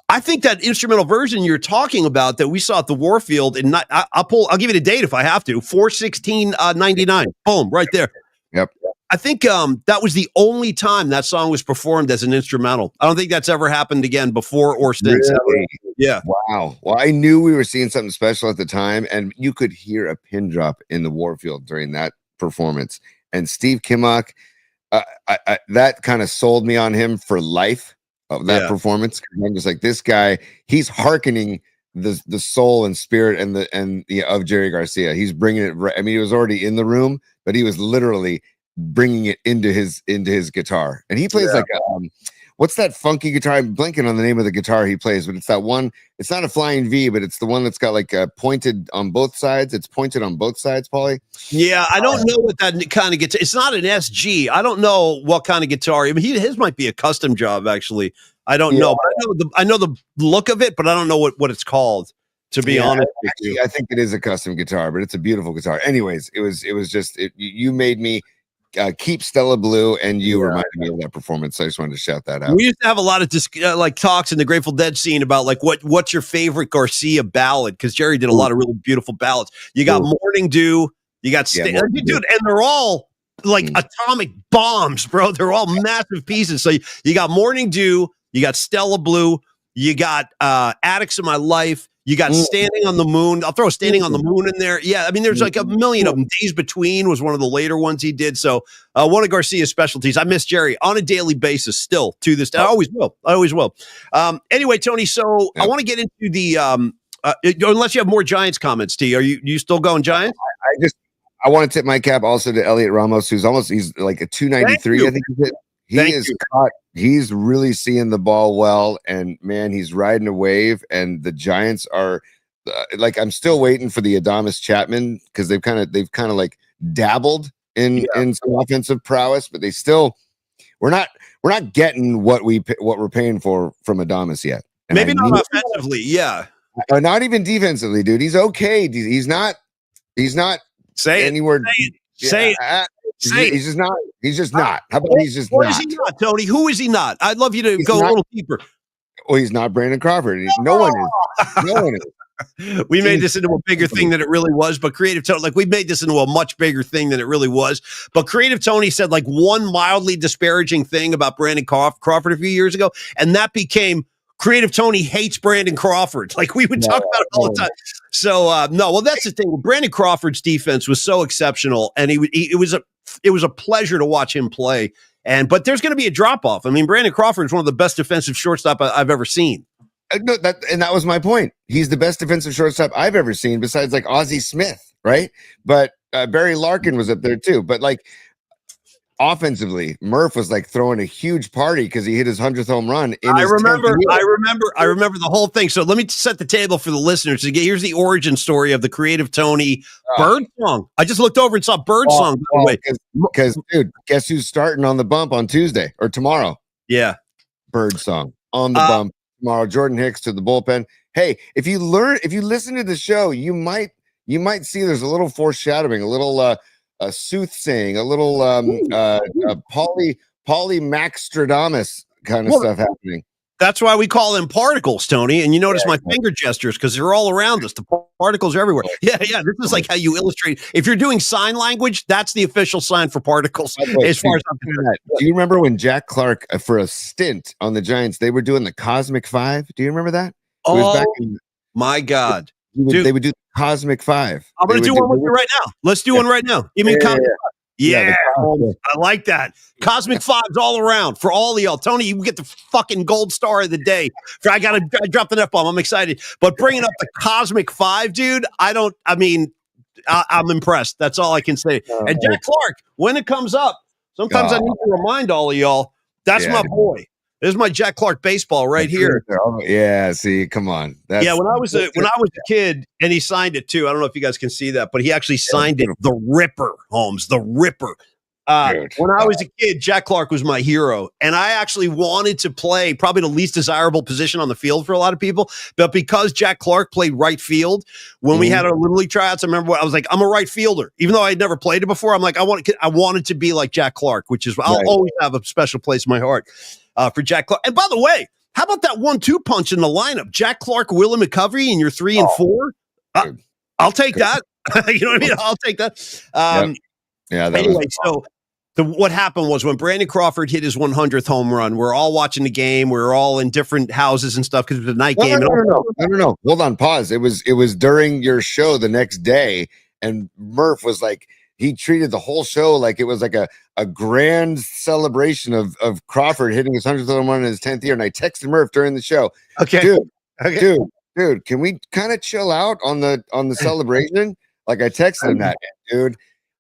I think that instrumental version you're talking about that we saw at the Warfield, and I'll give you the date if I have to, 4/16/99. Boom, right there. Yep. I think that was the only time that song was performed as an instrumental. I don't think that's ever happened again before or since. Really? Yeah. Wow. Well, I knew we were seeing something special at the time, and you could hear a pin drop in the Warfield during that performance. And Steve Kimmock, that kind of sold me on him for life of that performance. I'm just like, this guy, he's hearkening the soul and spirit of Jerry Garcia. He's bringing it right. I mean, he was already in the room, but he was literally bringing it into his guitar. And he plays like what's that funky guitar? I'm blanking on the name of the guitar he plays, but it's that one. It's not a Flying V, but it's the one that's got like a pointed on both sides. It's pointed on both sides, Paulie. Yeah, I don't know what that kind of guitar. It's not an SG. I don't know what kind of guitar. I mean, his might be a custom job, actually. I don't know. But I know the look of it, but I don't know what it's called. To be honest with you, I think it is a custom guitar, but it's a beautiful guitar. Anyways, it was just you made me keep Stella Blue, and you reminded me of that performance. So I just wanted to shout that out. We used to have a lot of like talks in the Grateful Dead scene about like what's your favorite Garcia ballad, because Jerry did a lot of really beautiful ballads. You got Morning Dew, you got dude, and they're all like atomic bombs, bro. They're all massive pieces. So you got Morning Dew, you got Stella Blue, you got Addicts of My Life. You got Standing on the Moon. I'll throw Standing on the Moon in there. Yeah, I mean, there's like a million of them. Days Between was one of the later ones he did. So one of Garcia's specialties. I miss Jerry on a daily basis still to this day. I always will. Anyway, Tony, so I want to get into the unless you have more Giants comments, T. Are you still going Giants? I want to tip my cap also to Elliot Ramos, he's like a 293, I think he's really seeing the ball well, and man, he's riding a wave, and the Giants are like, I'm still waiting for the Adamas Chapman, because they've kind of like dabbled in some offensive prowess, but they still we're not getting what we're paying for from Adamas yet. And maybe not offensively, or not even defensively, dude. He's okay. He's not say anywhere. Say it. He's just not. He's just not. How about he's just not? Is he not, Tony? Who is he not? I'd love you to go a little deeper. Well, he's not Brandon Crawford. No one is. No one is. We made this into a bigger thing than it really was, but Creative Tony, like, we made this into a much bigger thing than it really was. But Creative Tony said like one mildly disparaging thing about Brandon Crawford a few years ago, and that became Creative Tony hates Brandon Crawford. Like, we would talk about it all the time. So that's the thing. Brandon Crawford's defense was so exceptional, and it was a pleasure to watch him play. But there's going to be a drop off. I mean, Brandon Crawford is one of the best defensive shortstop I've ever seen. No, that was my point. He's the best defensive shortstop I've ever seen, besides like Ozzie Smith, right? But Barry Larkin was up there too. But like offensively, Murph was like throwing a huge party because he hit his 100th home run. I remember the whole thing. So let me set the table for the listeners. Here's the origin story of the Creative Tony Bird Song. I just looked over and saw Bird Song, by the way. Because, dude, guess who's starting on the bump on Tuesday or tomorrow? Yeah. Bird Song on the bump tomorrow. Jordan Hicks to the bullpen. Hey, if you listen to the show, you might see there's a little foreshadowing, a little a soothsaying, a little Polymaxstradamus kind of stuff happening. That's why we call them particles, Tony. And you notice my finger gestures because they're all around us. The particles are everywhere. Yeah. This is like how you illustrate. If you're doing sign language, that's the official sign for particles. As far as I'm concerned. Do you remember when Jack Clark, for a stint on the Giants, they were doing the Cosmic Five? Do you remember that? My God. They would do the Cosmic Five. I'm going to do one with you right now. Let's do one right now. Give me a Cosmic Five. Yeah, I like that. Cosmic Fives all around for all of y'all. Tony, you get the fucking gold star of the day. I dropped an F-bomb. I'm excited. But bringing up the Cosmic Five, dude, I'm impressed. That's all I can say. And Jack Clark, when it comes up, sometimes I need to remind all of y'all, that's my boy. There's my Jack Clark baseball right here. Yeah, see, come on. When I was a kid, and he signed it too. I don't know if you guys can see that, but he actually signed it. The Ripper, Holmes, the Ripper. When I was a kid, Jack Clark was my hero, and I actually wanted to play probably the least desirable position on the field for a lot of people. But because Jack Clark played right field, when we had our Little League tryouts, I remember I was like, I'm a right fielder, even though I had never played it before. I'm like, I wanted to be like Jack Clark, which is I'll always have a special place in my heart. For Jack Clark. And by the way, how about that 1-2 punch in the lineup? Jack Clark, Willie McCovey, and you're 3 and 4. I'll take that. You know what I mean? I'll take that. Anyway, what happened was when Brandon Crawford hit his 100th home run, we're all watching the game. We were all in different houses and stuff because it was a night game. No. Hold on, pause. It was during your show the next day, and Murph was like, he treated the whole show like it was like a grand celebration of Crawford hitting his 100th home run in his 10th year. And I texted Murph during the show. Okay. Dude, can we kind of chill out on the celebration? Like, I texted him that, dude.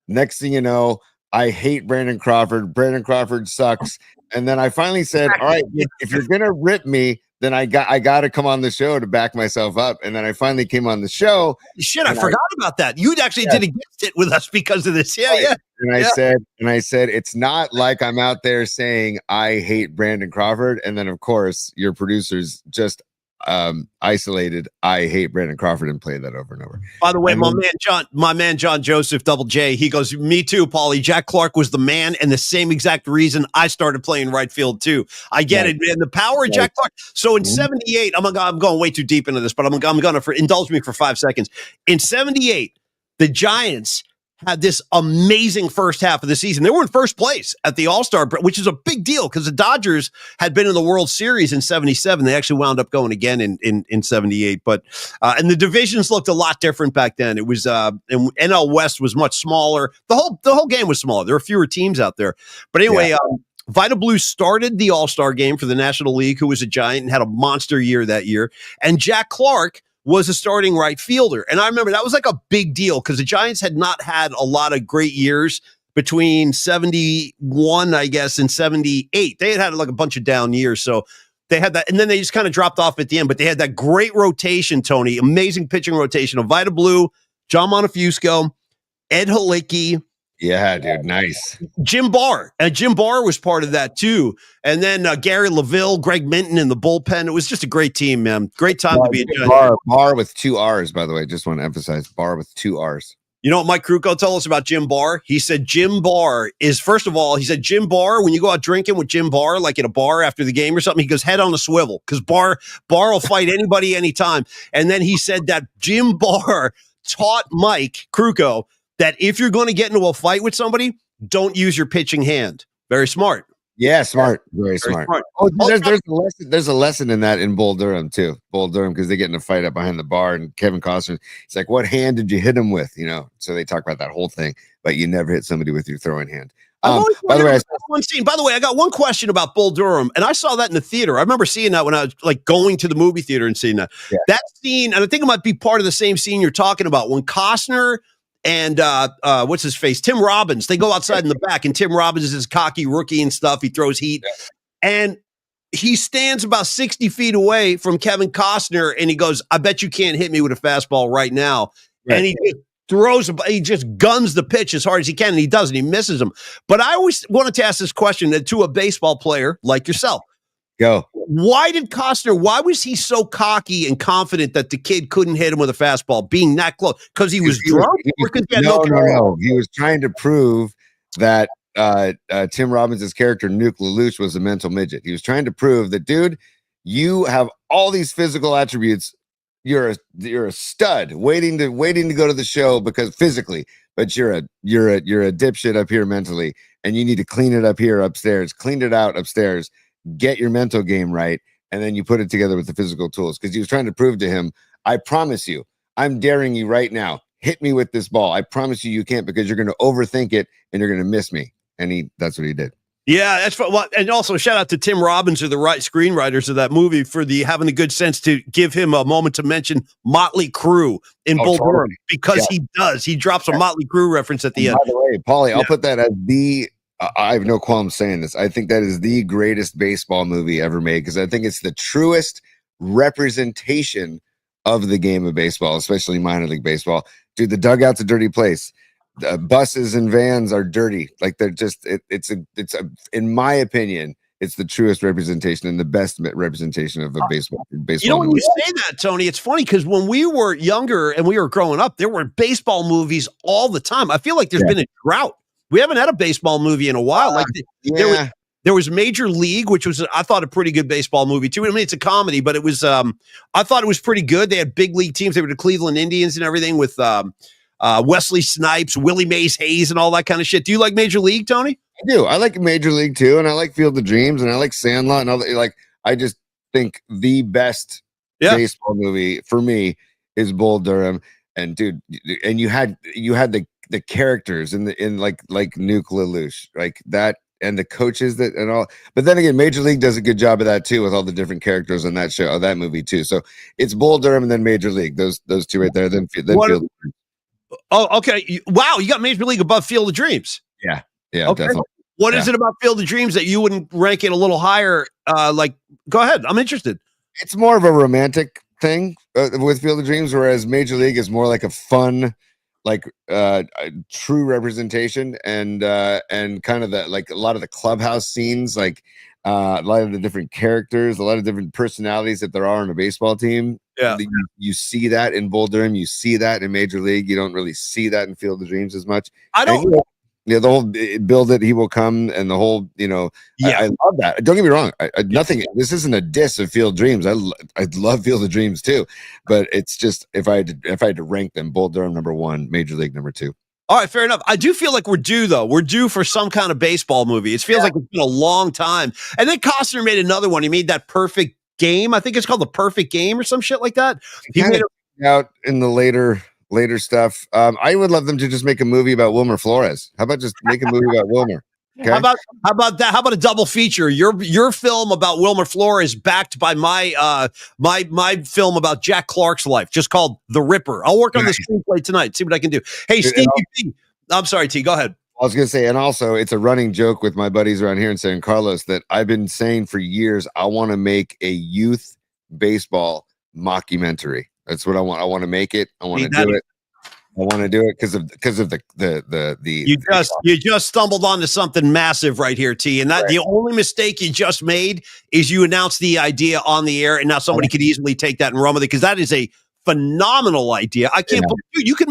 Next thing you know, I hate Brandon Crawford. Brandon Crawford sucks. And then I finally said, all right, if you're going to rip me, then I got to come on the show to back myself up. And then I finally came on the show. Shit, I forgot about that. You actually did a guest hit with us because of this. Yeah, yeah. And I said, it's not like I'm out there saying I hate Brandon Crawford. And then, of course, your producers just isolated I hate Brandon Crawford and played that over and over. By the way, my man John Joseph Double J, he goes, me too, Paulie. Jack Clark was the man, and the same exact reason I started playing right field too. I get it, man. The power of Jack Clark. So in 78, I'm going way too deep into this, but I'm gonna indulge me for 5 seconds. In 78, the Giants had this amazing first half of the season. They were in first place at the All-Star, which is a big deal because the Dodgers had been in the World Series in 77. They actually wound up going again in 78. But and the divisions looked a lot different back then. It was and NL West was much smaller. The whole game was smaller. There were fewer teams out there. But anyway, Vita Blue started the All-Star game for the National League, who was a Giant and had a monster year that year. And Jack Clark was a starting right fielder. And I remember that was like a big deal because the Giants had not had a lot of great years between 71, I guess, and 78. They had like a bunch of down years. So they had that. And then they just kind of dropped off at the end. But they had that great rotation, Tony, amazing pitching rotation of Vita Blue, John Montefiusco, Ed Halicki. Yeah, dude, nice. Jim Barr. And Jim Barr was part of that too. And then Gary LaVille, Greg Minton in the bullpen. It was just a great team, man. Great time to be a Giant. Barr with 2 R's, by the way. Just want to emphasize Barr with 2 R's. You know what Mike Krukow told us about Jim Barr? He said Jim Barr is, first of all, he said Jim Barr, when you go out drinking with Jim Barr, like at a bar after the game or something, he goes head on a swivel because Barr will fight anybody anytime. And then he said that Jim Barr taught Mike Krukow that if you're going to get into a fight with somebody, don't use your pitching hand. Very smart. Yeah, smart. Very smart. Oh, there's a lesson in that in Bull Durham too. Bull Durham, because they get in a fight up behind the bar, and Kevin Costner, he's like, "What hand did you hit him with?" You know. So they talk about that whole thing, but you never hit somebody with your throwing hand. By the way, I got one question about Bull Durham, and I saw that in the theater. I remember seeing that when I was like going to the movie theater and seeing that. Yeah. That scene, and I think it might be part of the same scene you're talking about when Costner and what's his face? Tim Robbins. They go outside in the back, and Tim Robbins is this cocky rookie and stuff. He throws heat. Yeah. And he stands about 60 feet away from Kevin Costner, and he goes, I bet you can't hit me with a fastball right now. Right. And he just guns the pitch as hard as he can, and he doesn't. He misses him. But I always wanted to ask this question to a baseball player like yourself. Go. Why was he so cocky and confident that the kid couldn't hit him with a fastball being that close? Because he was drunk? No. He was trying to prove that Tim Robbins' character, Nuke LaLoosh, was a mental midget. He was trying to prove that, dude, you have all these physical attributes. You're a stud waiting to go to the show because physically, but you're a dipshit up here mentally, and you need to clean it up here upstairs, clean it out upstairs. Get your mental game right, and then you put it together with the physical tools. Because he was trying to prove to him, I promise you, I'm daring you right now, hit me with this ball. I promise you can't, because you're going to overthink it and you're going to miss me. And that's what he did. Yeah, that's what. And also shout out to Tim Robbins, or the screenwriters of that movie, for having the good sense to give him a moment to mention Motley Crue in Bull Durham, because he drops a Motley Crue reference at the end. By the way, Paulie, I'll put that as I have no qualms saying this. I think that is the greatest baseball movie ever made, because I think it's the truest representation of the game of baseball, especially minor league baseball. Dude, the dugout's a dirty place. Buses and vans are dirty. Like, they're just, in my opinion, it's the truest representation and the best representation of a baseball. You know, when you say that, Tony, it's funny because when we were younger and we were growing up, there were baseball movies all the time. I feel like there's been a drought. We haven't had a baseball movie in a while. There was Major League, which was, I thought, a pretty good baseball movie too. I mean, it's a comedy, but it was, I thought it was pretty good. They had big league teams. They were the Cleveland Indians and everything with Wesley Snipes, Willie Mays Hayes, and all that kind of shit. Do you like Major League, Tony? I do. I like Major League too, and I like Field of Dreams, and I like Sandlot, and all that. Like, I just think the best baseball movie for me is Bull Durham. And dude, and you had the characters in like Nuke LaLoosh, like that, and the coaches and all. But then again, Major League does a good job of that too, with all the different characters in that show, that movie too. So it's Bull Durham and then Major League. Those two right there. Then Field of Dreams. Oh, okay. Wow, you got Major League above Field of Dreams. Yeah, okay. Definitely. What is it about Field of Dreams that you wouldn't rank it a little higher? Go ahead. I'm interested. it's more of a romantic thing with Field of Dreams, whereas Major League is more like a fun, like true representation, and kind of the like a lot of the clubhouse scenes, like a lot of the different characters, a lot of different personalities that there are on a baseball team. Yeah. You see that in Bull Durham, you see that in Major League. You don't really see that in Field of Dreams as much. I don't. The whole build it, he will come, and the whole, Yeah. I love that. Don't get me wrong. Nothing. This isn't a diss of Field of Dreams. I love Field of Dreams too, but it's just if I had to rank them, Bull Durham number 1, Major League number 2. All right, fair enough. I do feel like we're due, though. We're due for some kind of baseball movie. It feels like it's been a long time. And then Costner made another one. He made that Perfect Game. I think it's called The Perfect Game or some shit like that. He made it out in the later stuff. I would love them to just make a movie about Wilmer Flores. How about just make a movie about Wilmer? Okay? How about that? How about a double feature? Your film about Wilmer Flores backed by my my film about Jack Clark's life, just called The Ripper. I'll work on the screenplay tonight. See what I can do. Hey, Stevie B. I'm sorry, T. Go ahead. I was going to say, and also it's a running joke with my buddies around here in San Carlos that I've been saying for years. I want to make a youth baseball mockumentary. That's what I want. I want to make it. I want to do it. I want to do it because of the you just stumbled onto something massive right here, T. And that the only mistake you just made is you announced the idea on the air, and now somebody could easily take that and run with it, because that is a phenomenal idea. I can't believe you could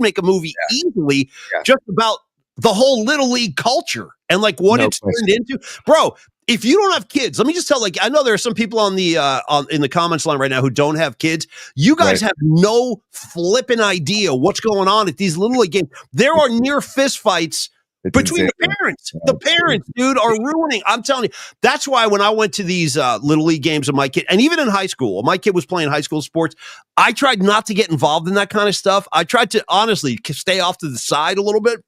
make a movie easily just about the whole Little League culture and like what it's turned into, bro. If you don't have kids, let me just tell, like, I know there are some people on the in the comments line right now who don't have kids. You guys have no flipping idea what's going on at these Little League games. There are near fist fights between the parents. The parents, dude, are ruining. I'm telling you. That's why when I went to these Little League games with my kid, and even in high school, my kid was playing high school sports, I tried not to get involved in that kind of stuff. I tried to honestly stay off to the side a little bit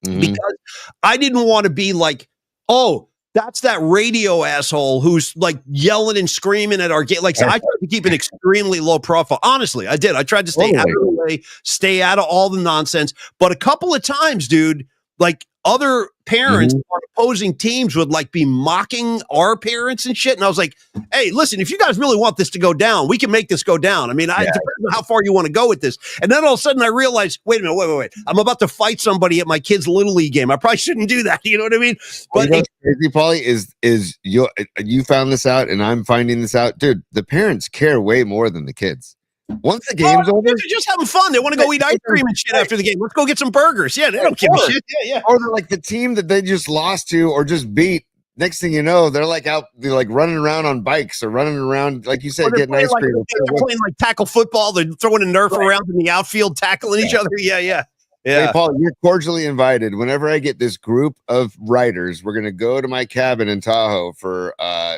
because I didn't want to be like, oh, that's that radio asshole who's like yelling and screaming at our game. Like, so I tried to keep an extremely low profile. Honestly, I did. I tried to stay out of the way, stay out of all the nonsense. But a couple of times, dude, like other parents on opposing teams would like be mocking our parents and shit. And I was like, hey, listen, if you guys really want this to go down, we can make this go down. I mean, it depends on how far you want to go with this. And then all of a sudden I realized, wait a minute, wait. I'm about to fight somebody at my kid's Little League game. I probably shouldn't do that. You know what I mean? But crazy, Paulie, is you found this out and I'm finding this out. Dude, the parents care way more than the kids. Once the game's over, they're just having fun. They want to go eat ice cream and shit after the game. Let's go get some burgers. Yeah, they don't give a shit. Yeah. Or they're like the team that they just lost to or just beat. Next thing you know, they're like out, they're like running around on bikes or running around, like you said, getting ice cream. They're playing like tackle football. They're throwing a Nerf around in the outfield, tackling each other. Yeah. Hey, Paul, you're cordially invited. Whenever I get this group of writers, we're going to go to my cabin in Tahoe we're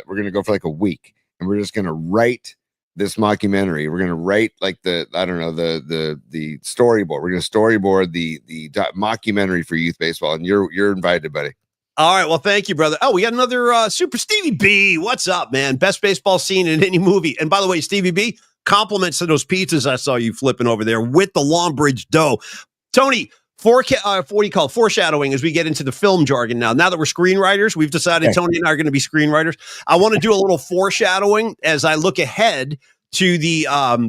going to go for like a week, and we're just going to write this mockumentary. We're going to write like the storyboard. We're going to storyboard the mockumentary for youth baseball, and you're invited, buddy. All right. Well, thank you, brother. Oh, we got another Super Stevie B. What's up, man? Best baseball scene in any movie. And by the way, Stevie B, compliments to those pizzas I saw you flipping over there with the Longbridge dough. Tony, what do you call foreshadowing as we get into the film jargon now? Now that we're screenwriters, we've decided Tony and I are going to be screenwriters. I want to do a little foreshadowing as I look ahead to the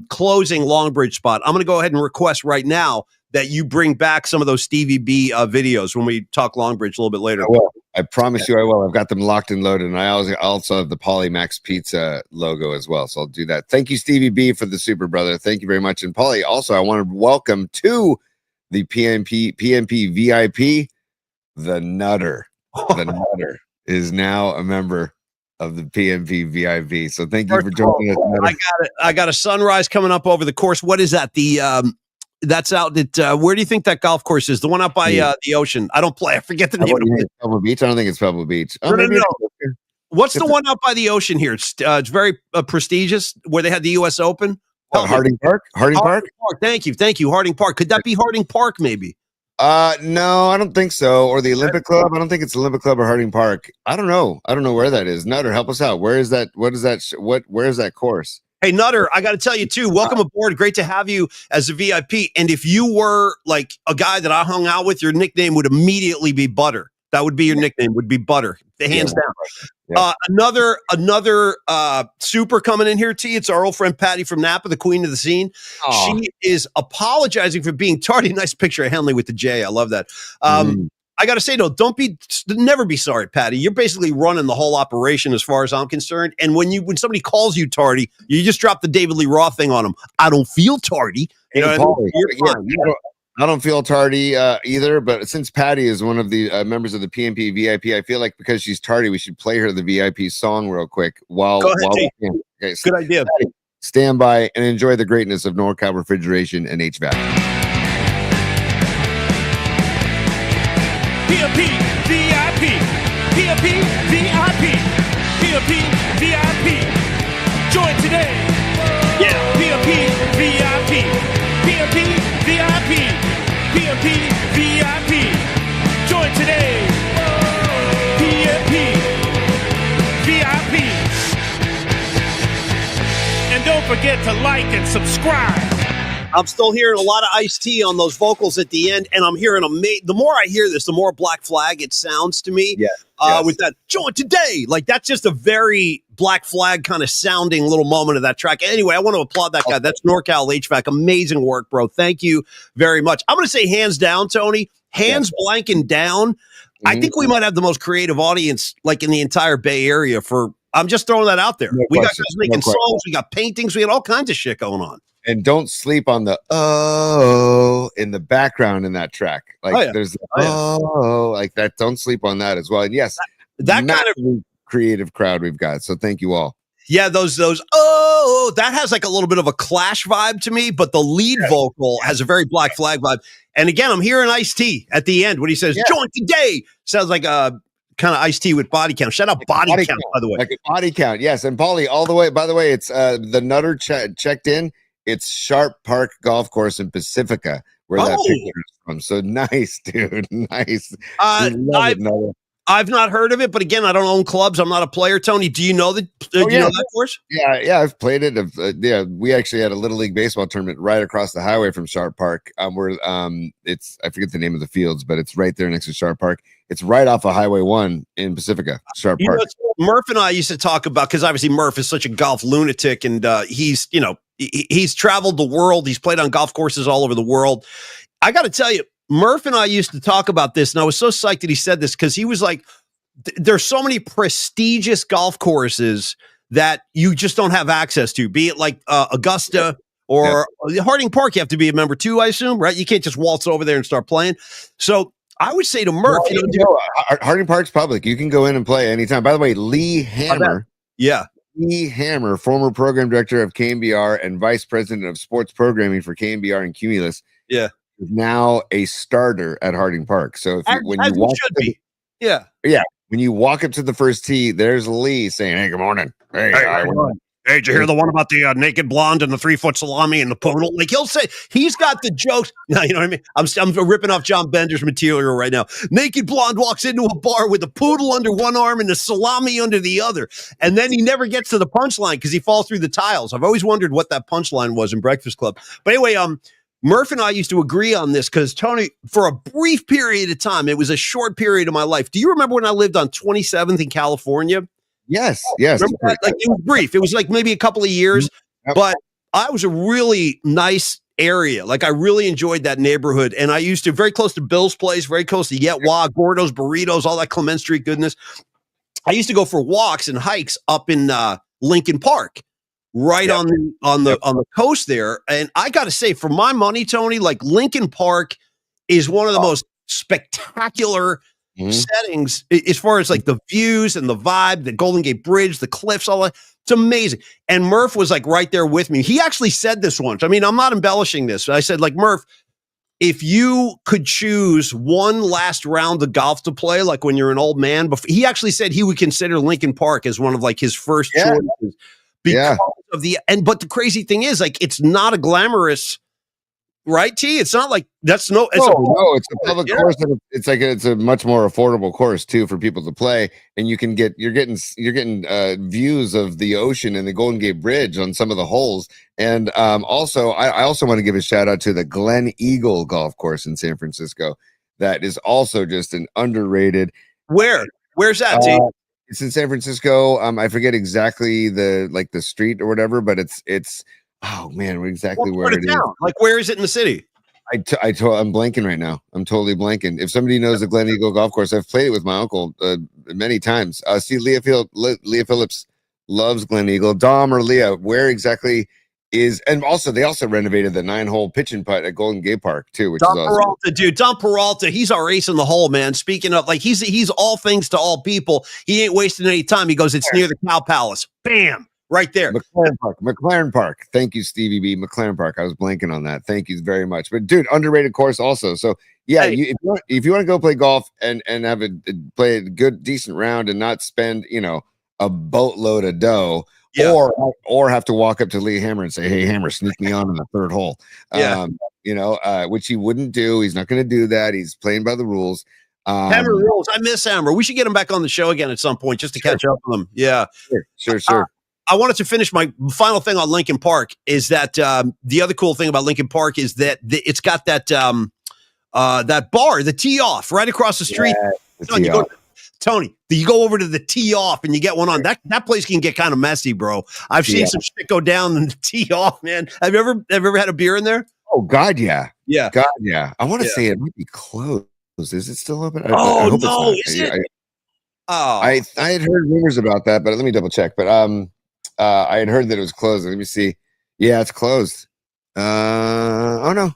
closing Longbridge spot. I'm going to go ahead and request right now that you bring back some of those Stevie B videos when we talk Longbridge a little bit later. I will. I promise you I will. I've got them locked and loaded, and I also have the Polymax Pizza logo as well, so I'll do that. Thank you, Stevie B, for the super, brother. Thank you very much. And Paulie, also, I want to welcome to the PMP VIP, the Nutter. The Nutter is now a member of the PMP VIP. So thank you for joining us. Nutter. I got a sunrise coming up over the course. What is that? That's out at where do you think that golf course is? The one out by the ocean. I don't play. I forget the name of it. Pebble Beach. I don't think it's Pebble Beach. No. What's the one out by the ocean here? It's very prestigious where they had the U.S. Open. Harding Park. Harding Park. Thank you. Harding Park. Could that be Harding Park? Maybe. No, I don't think so. Or the Olympic Club. I don't think it's Olympic Club or Harding Park. I don't know. I don't know where that is. Nutter, help us out. Where is that? What is that? Where is that course? Hey, Nutter, I got to tell you too. Welcome aboard. Great to have you as a VIP. And if you were like a guy that I hung out with, your nickname would immediately be Butter. That would be your nickname. Would be Butter, hands down. Yeah. Another super coming in here, T. It's our old friend Patty from Napa, the queen of the scene. Aw. She is apologizing for being tardy. Nice picture of Henley with the J. I love that. I got to say, though, never be sorry, Patty. You're basically running the whole operation as far as I'm concerned. And when somebody calls you tardy, you just drop the David Lee Roth thing on them. I don't feel tardy. You know, Paulie, you're fine. I don't feel tardy either, but since Patty is one of the members of the PMP VIP, I feel like because she's tardy, we should play her the VIP song real quick while we can. Okay, good idea. Patty, stand by and enjoy the greatness of NorCal refrigeration and HVAC. PMP VIP. PMP VIP. PMP VIP. Join today. Yeah. PMP VIP. PMP VIP. PMP VIP. Join today. PMP VIP. And don't forget to like and subscribe. I'm still hearing a lot of Ice-T on those vocals at the end, and I'm hearing the more I hear this, the more Black Flag it sounds to me. Yes. With that join today, like that's just a very Black Flag kind of sounding little moment of that track. Anyway, I want to applaud that guy. That's NorCal HVAC. Amazing work, bro. Thank you very much. I'm going to say hands down, Tony. Hands blanking down. I think we might have the most creative audience like in the entire Bay Area I'm just throwing that out there. We got guys making songs. We got paintings. We got all kinds of shit going on. And don't sleep on the in the background in that track. Like there's like that. Don't sleep on that as well. And yes, that kind of creative crowd we've got. So thank you all. Yeah, those that has like a little bit of a Clash vibe to me, but the lead vocal has a very Black Flag vibe. And again, I'm hearing Ice-T at the end when he says join today. Sounds like a kind of Ice-T with Body Count. Shout out like body count, by the way. Like a Body Count, yes. And Paulie, all the way, by the way, it's the Nutter checked in. It's Sharp Park Golf Course in Pacifica, where that picture is from. So nice, dude. Nice. I've not heard of it, but again, I don't own clubs. I'm not a player. Tony, do you know that? Do you know that course? Yeah, I've played it. We actually had a Little League baseball tournament right across the highway from Sharp Park. Where it's I forget the name of the fields, but it's right there next to Sharp Park. It's right off of Highway 1 in Pacifica, Sharp Park. Murph and I used to talk about, because obviously Murph is such a golf lunatic, and he's traveled the world. He's played on golf courses all over the world. I got to tell you, Murph and I used to talk about this, and I was so psyched that he said this, because he was like, there's so many prestigious golf courses that you just don't have access to, be it like Augusta or Harding Park. You have to be a member too, I assume, right? You can't just waltz over there and start playing. So I would say to Murph, Harding Park's public. You can go in and play anytime. By the way, Lee Hammer. Lee Hammer, former program director of KMBR and vice president of sports programming for KMBR and Cumulus, is now a starter at Harding Park. So when you walk up to the first tee, there's Lee saying, "Hey, good morning. Hey, did you hear the one about the naked blonde and the 3-foot salami and the poodle?" Like he'll say, he's got the jokes. No, you know what I mean? I'm ripping off John Bender's material right now. Naked blonde walks into a bar with a poodle under one arm and the salami under the other. And then he never gets to the punchline because he falls through the tiles. I've always wondered what that punchline was in Breakfast Club. But anyway, Murph and I used to agree on this because, Tony, for a brief period of time, it was a short period of my life. Do you remember when I lived on 27th in California? Yes. Like it was brief. It was like maybe a couple of years, but I was a really nice area. Like I really enjoyed that neighborhood. And I used to, very close to Bill's place, very close to Yetwa, Gordo's Burritos, all that Clement Street goodness. I used to go for walks and hikes up in Lincoln Park, right on the coast there. And I got to say, for my money, Tony, like Lincoln Park is one of the most spectacular settings as far as like the views and the vibe, the Golden Gate Bridge, the cliffs, all that. It's amazing. And Murph was like right there with me. He actually said this once. I mean, I'm not embellishing this. I said, like, Murph, if you could choose one last round of golf to play, like when you're an old man, but he actually said he would consider Lincoln Park as one of like his first choices because of but the crazy thing is, like, it's not a glamorous, right, T? It's not like it's a public course. And it's a much more affordable course too for people to play, and you're getting views of the ocean and the Golden Gate Bridge on some of the holes. And I also want to give a shout out to the Glen Eagle Golf Course in San Francisco. that is also just an underrated. Where's that, T? It's in San Francisco. I forget exactly the street or whatever, but it's oh man, exactly where it is. Like, where is it in the city? I'm blanking right now. I'm totally blanking. If somebody knows the Glen Eagle Golf Course, I've played it with my uncle many times. See, Leah Phillips loves Glen Eagle. Dom or Leah, where exactly is? And also, they also renovated the 9-hole pitch and putt at Golden Gate Park too, which Dom is awesome. Peralta, dude. Dom Peralta, he's our ace in the hole, man. Speaking of, like, he's all things to all people. He ain't wasting any time. He goes, it's near the Cow Palace. Bam. Right there. McLaren Park. Thank you, Stevie B. McLaren Park. I was blanking on that. Thank you very much. But dude, underrated course also. So yeah, hey. if you want to go play golf and have play a good decent round and not spend a boatload of dough, or have to walk up to Lee Hammer and say, hey Hammer, sneak me on in the third hole. Which he wouldn't do. He's not going to do that. He's playing by the rules. Hammer rules. I miss Hammer. We should get him back on the show again at some point just to catch up with him. Yeah. Sure. I wanted to finish my final thing on Lincoln Park is that the other cool thing about Lincoln Park is that it's got that that bar, the Tee Off, right across the street. Tony, you go over to the Tee Off and you get one on. That place can get kind of messy, bro. I've seen some shit go down in the Tee Off, man. Have you ever had a beer in there? Oh God, yeah. God, yeah. I want to say it might be closed. Is it still open? I hope no, is it? I had heard rumors about that, but let me double check. But I had heard that it was closed. Let me see. Yeah, it's closed. Oh no.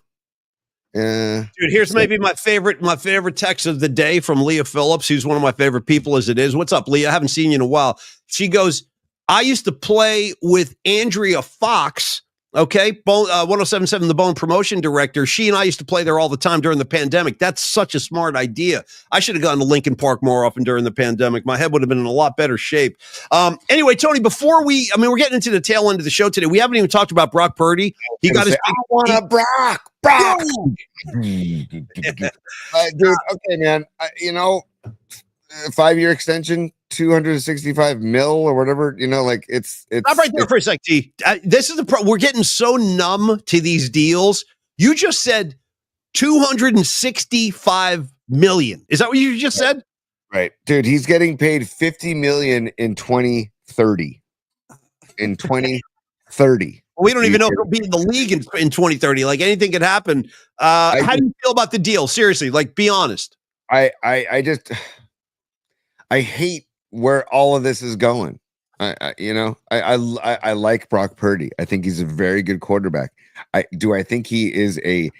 Dude, here's maybe my favorite text of the day from Leah Phillips, who's one of my favorite people as it is. What's up, Leah? I haven't seen you in a while. She goes, I used to play with Andrea Fox, okay? 1077, the Bone promotion director. She and I used to play there all the time during the pandemic. That's such a smart idea. I should have gone to Lincoln Park more often during the pandemic. My head would have been in a lot better shape. Anyway, Tony, before we're getting into the tail end of the show today. We haven't even talked about Brock Purdy. He got his. I want a Brock. Dude, okay, man. 5-year extension, 265 mil or whatever. It's. Stop right there for a sec, T. This is we're getting so numb to these deals. You just said 265 million. Is that what you just said? Right, dude. He's getting paid $50 million in 2030. In 2030. We don't even know if he'll be in the league in 2030. Like, anything could happen. How do you feel about the deal? Seriously, like, be honest. I hate where all of this is going. I like Brock Purdy. I think he's a very good quarterback. I think he is a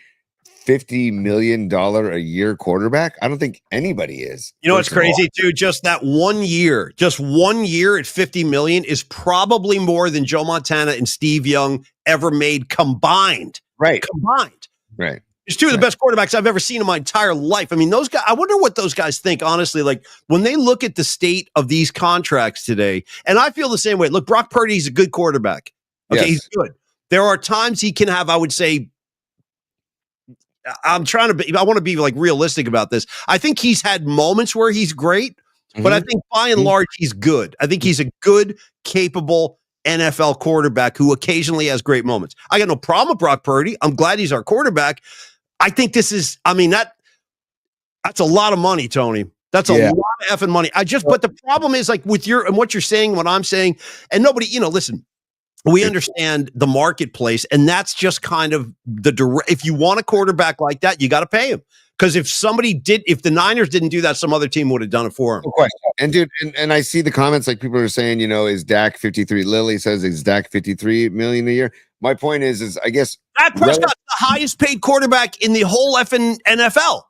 $50 million a year quarterback? I don't think anybody is. You know what's crazy too? Just that 1 year, just 1 year at 50 million is probably more than Joe Montana and Steve Young ever made combined. Right. Right. It's two of the best quarterbacks I've ever seen in my entire life. I mean, those guys, I wonder what those guys think, honestly, like when they look at the state of these contracts today. And I feel the same way. Look, Brock Purdy's a good quarterback. Okay. Yes. He's good. There are times he can have, I would say, I want to be like realistic about this. I think he's had moments where he's great, but I think by and large, he's good. I think he's a good, capable NFL quarterback who occasionally has great moments. I got no problem with Brock Purdy. I'm glad he's our quarterback. I think this is, I mean, that's a lot of money, Tony. That's a lot of effing money. But the problem is like with what you're saying, what I'm saying, and nobody, listen, we understand the marketplace, and that's just kind of if you want a quarterback like that, you got to pay him. Because if the Niners didn't do that, some other team would have done it for him. No question. And dude, and I see the comments like people are saying, is Dak 53? Lily says, is Dak 53 million a year? My point is I guess Dak Prescott's the highest paid quarterback in the whole effing NFL.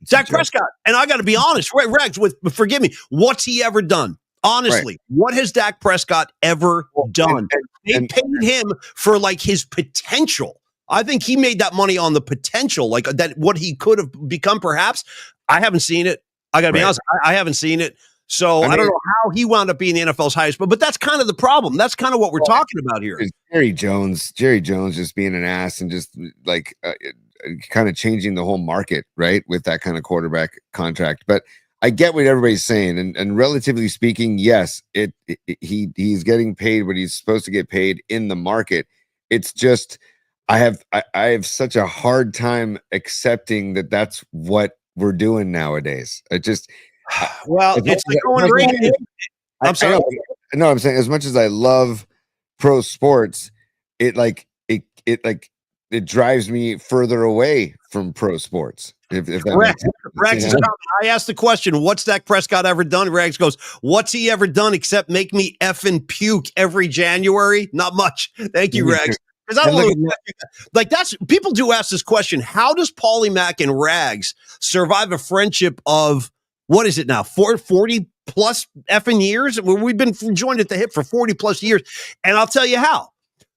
Dak Prescott. And I got to be honest, Rex, forgive me, what's he ever done? Honestly, what has Dak Prescott ever done? They paid him for like his potential. I think he made that money on the potential, like that, what he could have become, perhaps. I haven't seen it. I got to be honest. I haven't seen it. So I don't know how he wound up being the NFL's highest, but that's kind of the problem. That's kind of what we're talking about here. Jerry Jones just being an ass and just like kind of changing the whole market, right? With that kind of quarterback contract. But I get what everybody's saying. And relatively speaking, yes, he's getting paid what he's supposed to get paid in the market. It's just, I have such a hard time accepting that that's what we're doing nowadays. Well, it's like going Reagan. I'm sorry. No, I'm saying as much as I love pro sports, it drives me further away from pro sports. If that makes sense. Rags is coming. I asked the question, what's Dak Prescott ever done? Rags goes, what's he ever done except make me effing puke every January? Not much. Thank you, Rags. Because I don't know, like people do ask this question: how does Paulie Mack and Rags survive a friendship of what is it now, 40 plus effing years? We've been joined at the hip for 40 plus years, and I'll tell you how.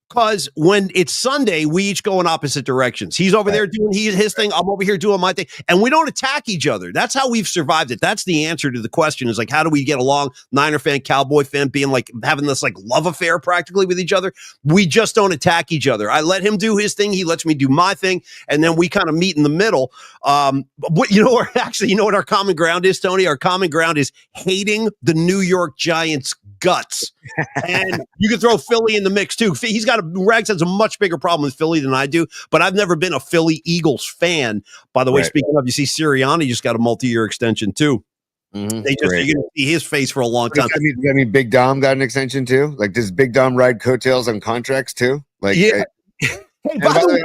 Because when it's Sunday, we each go in opposite directions. He's over there doing his thing. I'm over here doing my thing. And we don't attack each other. That's how we've survived it. That's the answer to the question is like, how do we get along? Niner fan, Cowboy fan, being like having this like love affair practically with each other. We just don't attack each other. I let him do his thing. He lets me do my thing. And then we kind of meet in the middle. What you know what our common ground is, Tony? Our common ground is hating the New York Giants guts. And you can throw Philly in the mix too. Rags has a much bigger problem with Philly than I do, but I've never been a Philly Eagles fan. By the way, speaking of, you see Sirianni just got a multi-year extension too. You're going to see his face for a long time. I mean, Big Dom got an extension too. Like, does Big Dom ride coattails on contracts too? Like, yeah. Hey, by the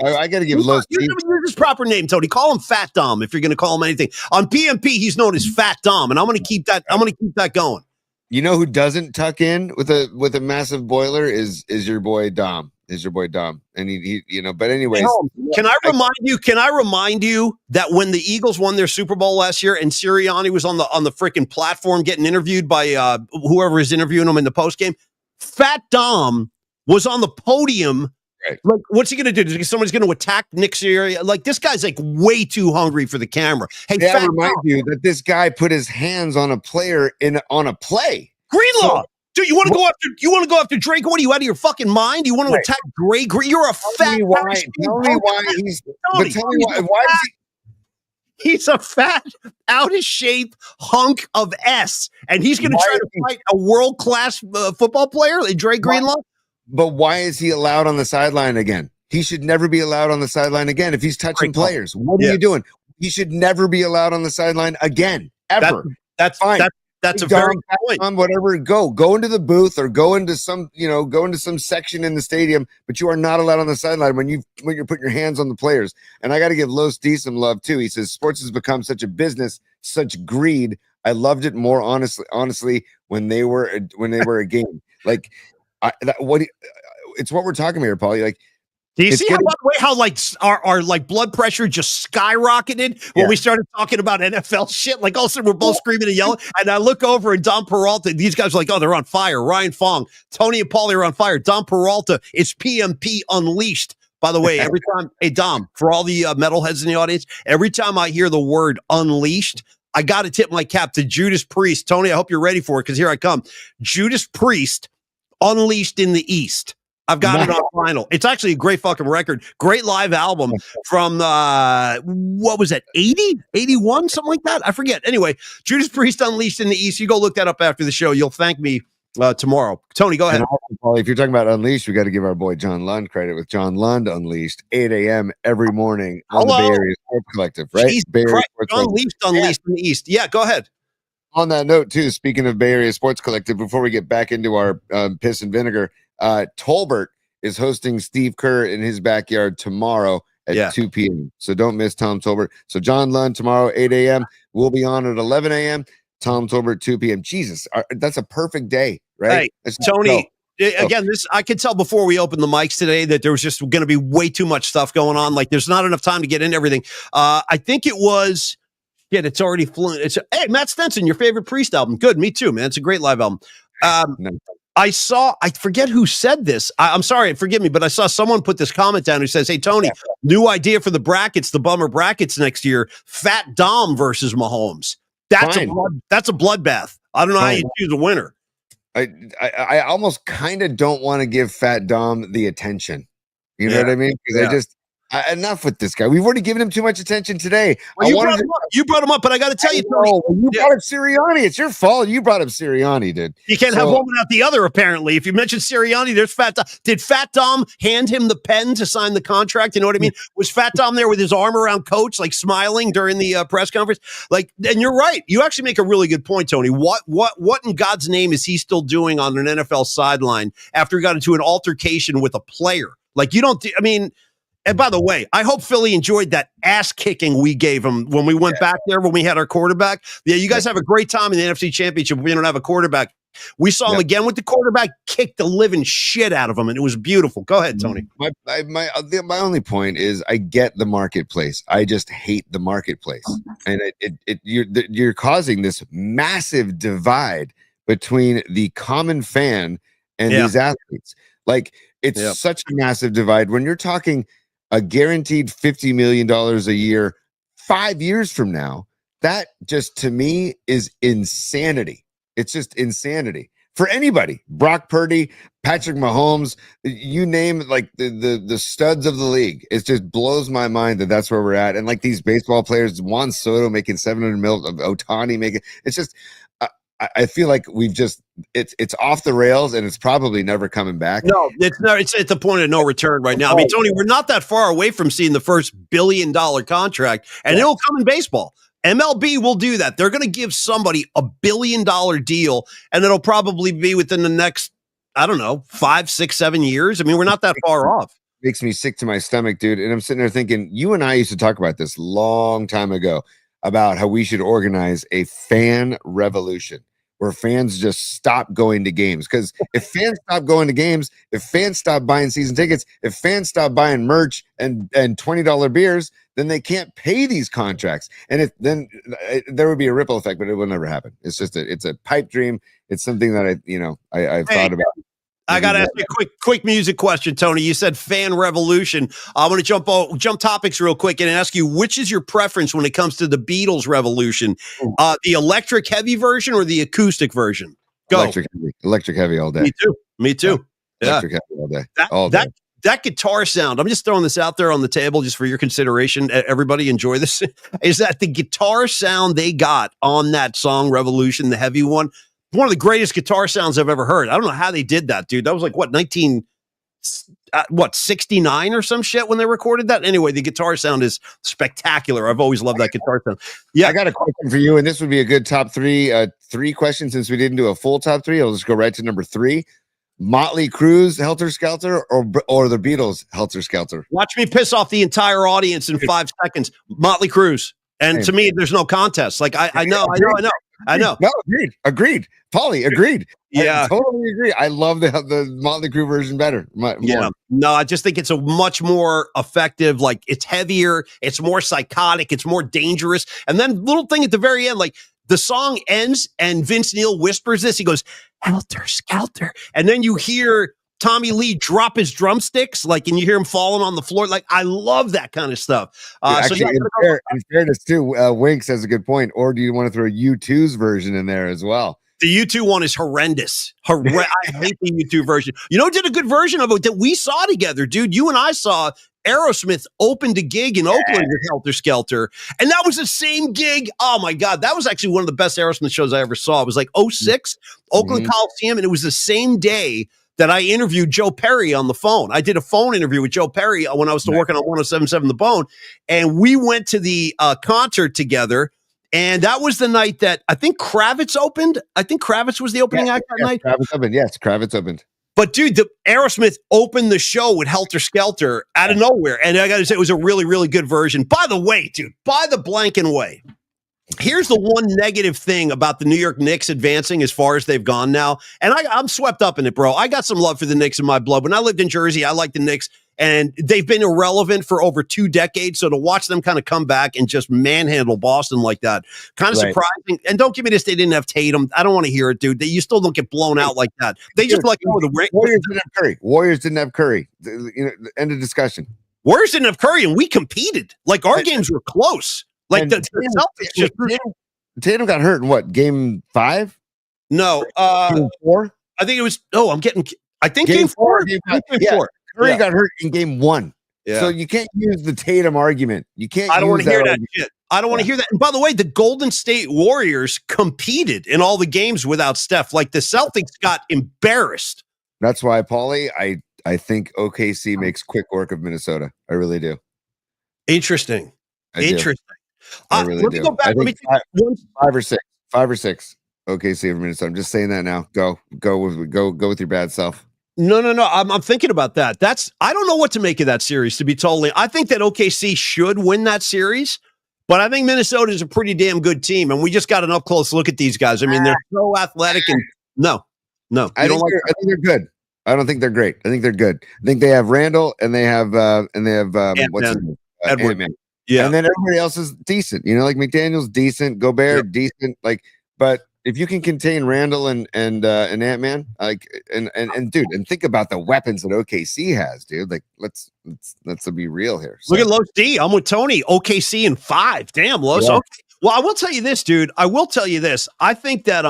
way, I got to give Lowe's. Use his proper name, Tony. Call him Fat Dom if you're going to call him anything. On PMP, he's known as Fat Dom, and I'm going to keep that. I'm going to keep that going. You know who doesn't tuck in with a massive boiler is your boy Dom. And he but anyways. Can I remind you that when the Eagles won their Super Bowl last year and Sirianni was on the freaking platform getting interviewed by whoever is interviewing him in the postgame, Fat Dom was on the podium. Right. Like, what's he going to do? Somebody's going to attack Nick Sirianni? Like, this guy's like way too hungry for the camera. Hey, I remind you that this guy put his hands on a player on a play. Greenlaw. Dude, you want to go after Drake? What are you, out of your fucking mind? You want to attack Green? You're a fat. Tell me why he's. But tell me why is he? He's a fat, out of shape hunk of S, and he's going to try to fight a world class football player, like Drake Greenlaw. But why is he allowed on the sideline again? He should never be allowed on the sideline again. If he's touching players, what are you doing? He should never be allowed on the sideline again, ever. That's fine. That's a very good point. On whatever, go into the booth or go into some section in the stadium, but you are not allowed on the sideline when you're putting your hands on the players. And I got to give Los D some love too. He says sports has become such a business, such greed. I loved it more honestly when they were a game. Like, it's what we're talking about here, Paulie. Like, do you see how like our like blood pressure just skyrocketed when we started talking about NFL shit? Like, all of a sudden we're both screaming and yelling, and I look over and Dom Peralta. These guys are like, oh, they're on fire. Ryan Fong, Tony, and Paulie are on fire. Dom Peralta is PMP unleashed. By the way, every time, hey Dom, for all the metalheads in the audience, every time I hear the word unleashed, I got to tip my cap to Judas Priest. Tony, I hope you're ready for it because here I come. Judas Priest, Unleashed in the East. I've got it on vinyl. It's actually a great fucking record. Great live album from, what was that, 80? 81? Something like that? I forget. Anyway, Judas Priest Unleashed in the East. You go look that up after the show. You'll thank me tomorrow. Tony, go ahead. If you're talking about Unleashed, we got to give our boy John Lund credit with John Lund Unleashed, 8 a.m. every morning on the Bay Area Sports Collective, right? John Unleashed in the East. Yeah, go ahead. On that note, too, speaking of Bay Area Sports Collective, before we get back into our piss and vinegar, Tolbert is hosting Steve Kerr in his backyard tomorrow at 2 p.m. So don't miss Tom Tolbert. So John Lund tomorrow, 8 a.m. We'll be on at 11 a.m. Tom Tolbert, 2 p.m. Jesus, that's a perfect day, right? Hey, Tony, again, I could tell before we opened the mics today that there was just going to be way too much stuff going on. Like, there's not enough time to get into everything. I think it was... Yeah, it's already flown. Hey, Matt Stenson, your favorite Priest album. Good, me too, man. It's a great live album. I forget who said this. I'm sorry, forgive me, but I saw someone put this comment down who says, hey, Tony, new idea for the brackets, the bummer brackets next year, Fat Dom versus Mahomes. That's a bloodbath. I don't know how you choose a winner. I almost kind of don't want to give Fat Dom the attention. You know what I mean? Because Enough with this guy. We've already given him too much attention today. Well, you brought him up, but I got to tell you, Tony, you brought up Sirianni. It's your fault. You brought up Sirianni, dude. You can't have one without the other, apparently. If you mentioned Sirianni, there's Fat Dom. Did Fat Dom hand him the pen to sign the contract? You know what I mean? Was Fat Dom there with his arm around Coach, like smiling during the press conference? Like, and you're right. You actually make a really good point, Tony. What in God's name is he still doing on an NFL sideline after he got into an altercation with a player? Like, you don't, I mean, and by the way, I hope Philly enjoyed that ass kicking we gave him when we went back there when we had our quarterback. Yeah, you guys have a great time in the NFC Championship. We don't have a quarterback. We saw him again with the quarterback, kick the living shit out of him, and it was beautiful. Go ahead, Tony. My only point is I get the marketplace. I just hate the marketplace, and you're causing this massive divide between the common fan and these athletes. Like, it's such a massive divide when you're talking a guaranteed $50 million a year 5 years from now. That just, to me, is insanity. It's just insanity for anybody. Brock Purdy, Patrick Mahomes, you name, like, the studs of the league. It just blows my mind that that's where we're at. And like these baseball players, Juan Soto making $700 million, Ohtani making, it's just, I feel like we've just, it's off the rails, and it's probably never coming back. No, it's at the point of no return right now. I mean, Tony, we're not that far away from seeing the first $1 billion contract, and it'll come in baseball. MLB will do that. They're going to give somebody a $1 billion deal, and it'll probably be within the next, I don't know, 5, 6, 7 years. I mean, we're not that far off. Makes me sick to my stomach, dude. And I'm sitting there thinking, you and I used to talk about this long time ago about how we should organize a fan revolution where fans just stop going to games. Because if fans stop going to games, if fans stop buying season tickets, if fans stop buying merch and $20 beers, then they can't pay these contracts. And then there would be a ripple effect, but it will never happen. It's just it's a pipe dream. It's something that I've thought about. I got to ask you a quick music question, Tony. You said fan revolution. I want to jump topics real quick and ask you, which is your preference when it comes to the Beatles revolution? The electric heavy version or the acoustic version? Go. Electric heavy all day. Me too. Yeah. Electric heavy all day. That guitar sound, I'm just throwing this out there on the table just for your consideration. Everybody enjoy this. Is that the guitar sound they got on that song, Revolution, the heavy one of the greatest guitar sounds I've ever heard. I don't know how they did that, dude. That was like, 69 or some shit when they recorded that? Anyway, the guitar sound is spectacular. I've always loved that guitar sound. Yeah. I got a question for you, and this would be a good top three questions since we didn't do a full top three. I'll just go right to number 3. Motley Crue's Helter Skelter or the Beatles Helter Skelter? Watch me piss off the entire audience in 5 seconds. Motley Crue's. And to me, there's no contest. Like, I know. No, agreed. Paulie, agreed. Yeah. I totally agree. I love the Motley Crue version better. No, I just think it's a much more effective, like, it's heavier, it's more psychotic, it's more dangerous. And then little thing at the very end, like, the song ends and Vince Neil whispers this. He goes, Helter Skelter. And then you hear Tommy Lee drop his drumsticks, like, and you hear him falling on the floor. Like, I love that kind of stuff. Actually, in fairness too, Winks has a good point. Or do you want to throw U2's version in there as well? The U2 one is horrendous. I hate the U2 version. You know who did a good version of it that we saw together, dude? You and I saw Aerosmith opened a gig in Oakland with Helter Skelter. And that was the same gig. Oh, my God. That was actually one of the best Aerosmith shows I ever saw. It was like 06, Oakland Coliseum. And it was the same day that I interviewed Joe Perry on the phone. I did a phone interview with Joe Perry when I was still working on 107.7 The Bone. And we went to the concert together. And that was the night that I think Kravitz opened. I think Kravitz was the opening act that night. Kravitz opened. But, dude, the Aerosmith opened the show with Helter Skelter out of nowhere. And I got to say, it was a really, really good version. By the way, dude, by the blanking way, here's the one negative thing about the New York Knicks advancing as far as they've gone now. And I'm swept up in it, bro. I got some love for the Knicks in my blood. When I lived in Jersey, I liked the Knicks. And they've been irrelevant for over 2 decades. So to watch them kind of come back and just manhandle Boston like that, kind of surprising. And don't give me this, they didn't have Tatum. I don't want to hear it, dude. You still don't get blown out like that. They just like the Warriors didn't have Curry. End of discussion. Warriors didn't have Curry, and we competed. Like, our games were close. Like, the Celtics just Tatum got hurt in what, game 5? No. Game 4? I think it was. I think game 4. Game 4. Curry got hurt in game 1. Yeah. So you can't use the Tatum argument. You can't. I don't want to hear that argument. shit. I don't want to hear that. And by the way, the Golden State Warriors competed in all the games without Steph. Like the Celtics got embarrassed. That's why, Paulie, I think OKC makes quick work of Minnesota. I really do. Interesting. Interesting. I really let me do. go back. I Let me think take five or six. OKC over Minnesota. I'm just saying that now. Go with your bad self. No. I'm thinking about that. I don't know what to make of that series, to be totally. I think that OKC should win that series, but I think Minnesota is a pretty damn good team, and we just got an up close look at these guys. I mean, they're so athletic, and no. I think they're good. I don't think they're great. I think they're good. I think they have Randall and they have what's his name? Edward. Ant-Man. Yeah, and then everybody else is decent. Like McDaniel's decent, Gobert decent. But if you can contain Randall and Ant-Man, and dude, and think about the weapons that OKC has, dude. Like let's be real here. So. Look at Los D. I'm with Tony. OKC in 5. Damn, Los. Yeah. Okay. Well, I will tell you this, dude. I think that.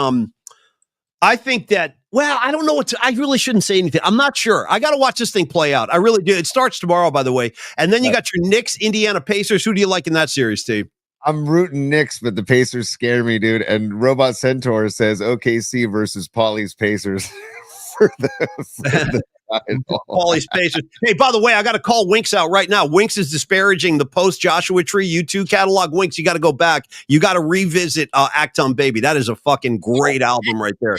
Well, I don't know what I really shouldn't say anything. I'm not sure. I got to watch this thing play out. I really do. It starts tomorrow, by the way. And then you got your Knicks, Indiana Pacers. Who do you like in that series, Steve? I'm rooting Knicks, but the Pacers scare me, dude. And Robot Centaur says OKC versus Paulie's Pacers for the Paulie's Pacers. Hey, by the way, I got to call Winks out right now. Winks is disparaging the post Joshua Tree U2 catalog. Winks, you got to go back. You got to revisit Acton Baby. That is a fucking great album right there.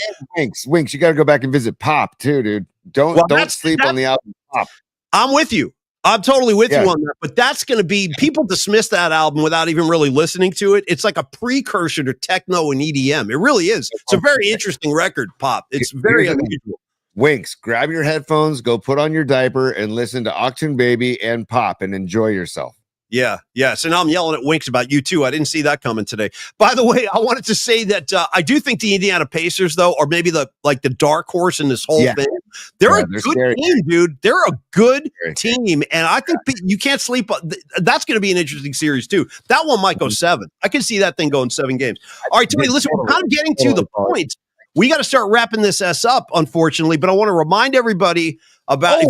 Winks, you got to go back and visit Pop too, dude. Don't sleep on the album Pop. I'm with you. I'm totally with you on that, but that's going to be, people dismiss that album without even really listening to it. It's like a precursor to techno and EDM. It really is. It's a very interesting record, Pop. It's very unusual. Winks, grab your headphones, go put on your diaper and listen to Octane Baby and Pop and enjoy yourself. Yeah. So now I'm yelling at Winks about you too. I didn't see that coming today. By the way, I wanted to say that I do think the Indiana Pacers, though, or maybe the dark horse in this whole thing, they're a good team, dude. They're a good team, and I think you can't sleep. That's going to be an interesting series too. That one might go 7. I can see that thing going 7 games. All right, Tony, listen, we're kind of getting to the point. We got to start wrapping this up, unfortunately, but I want to remind everybody about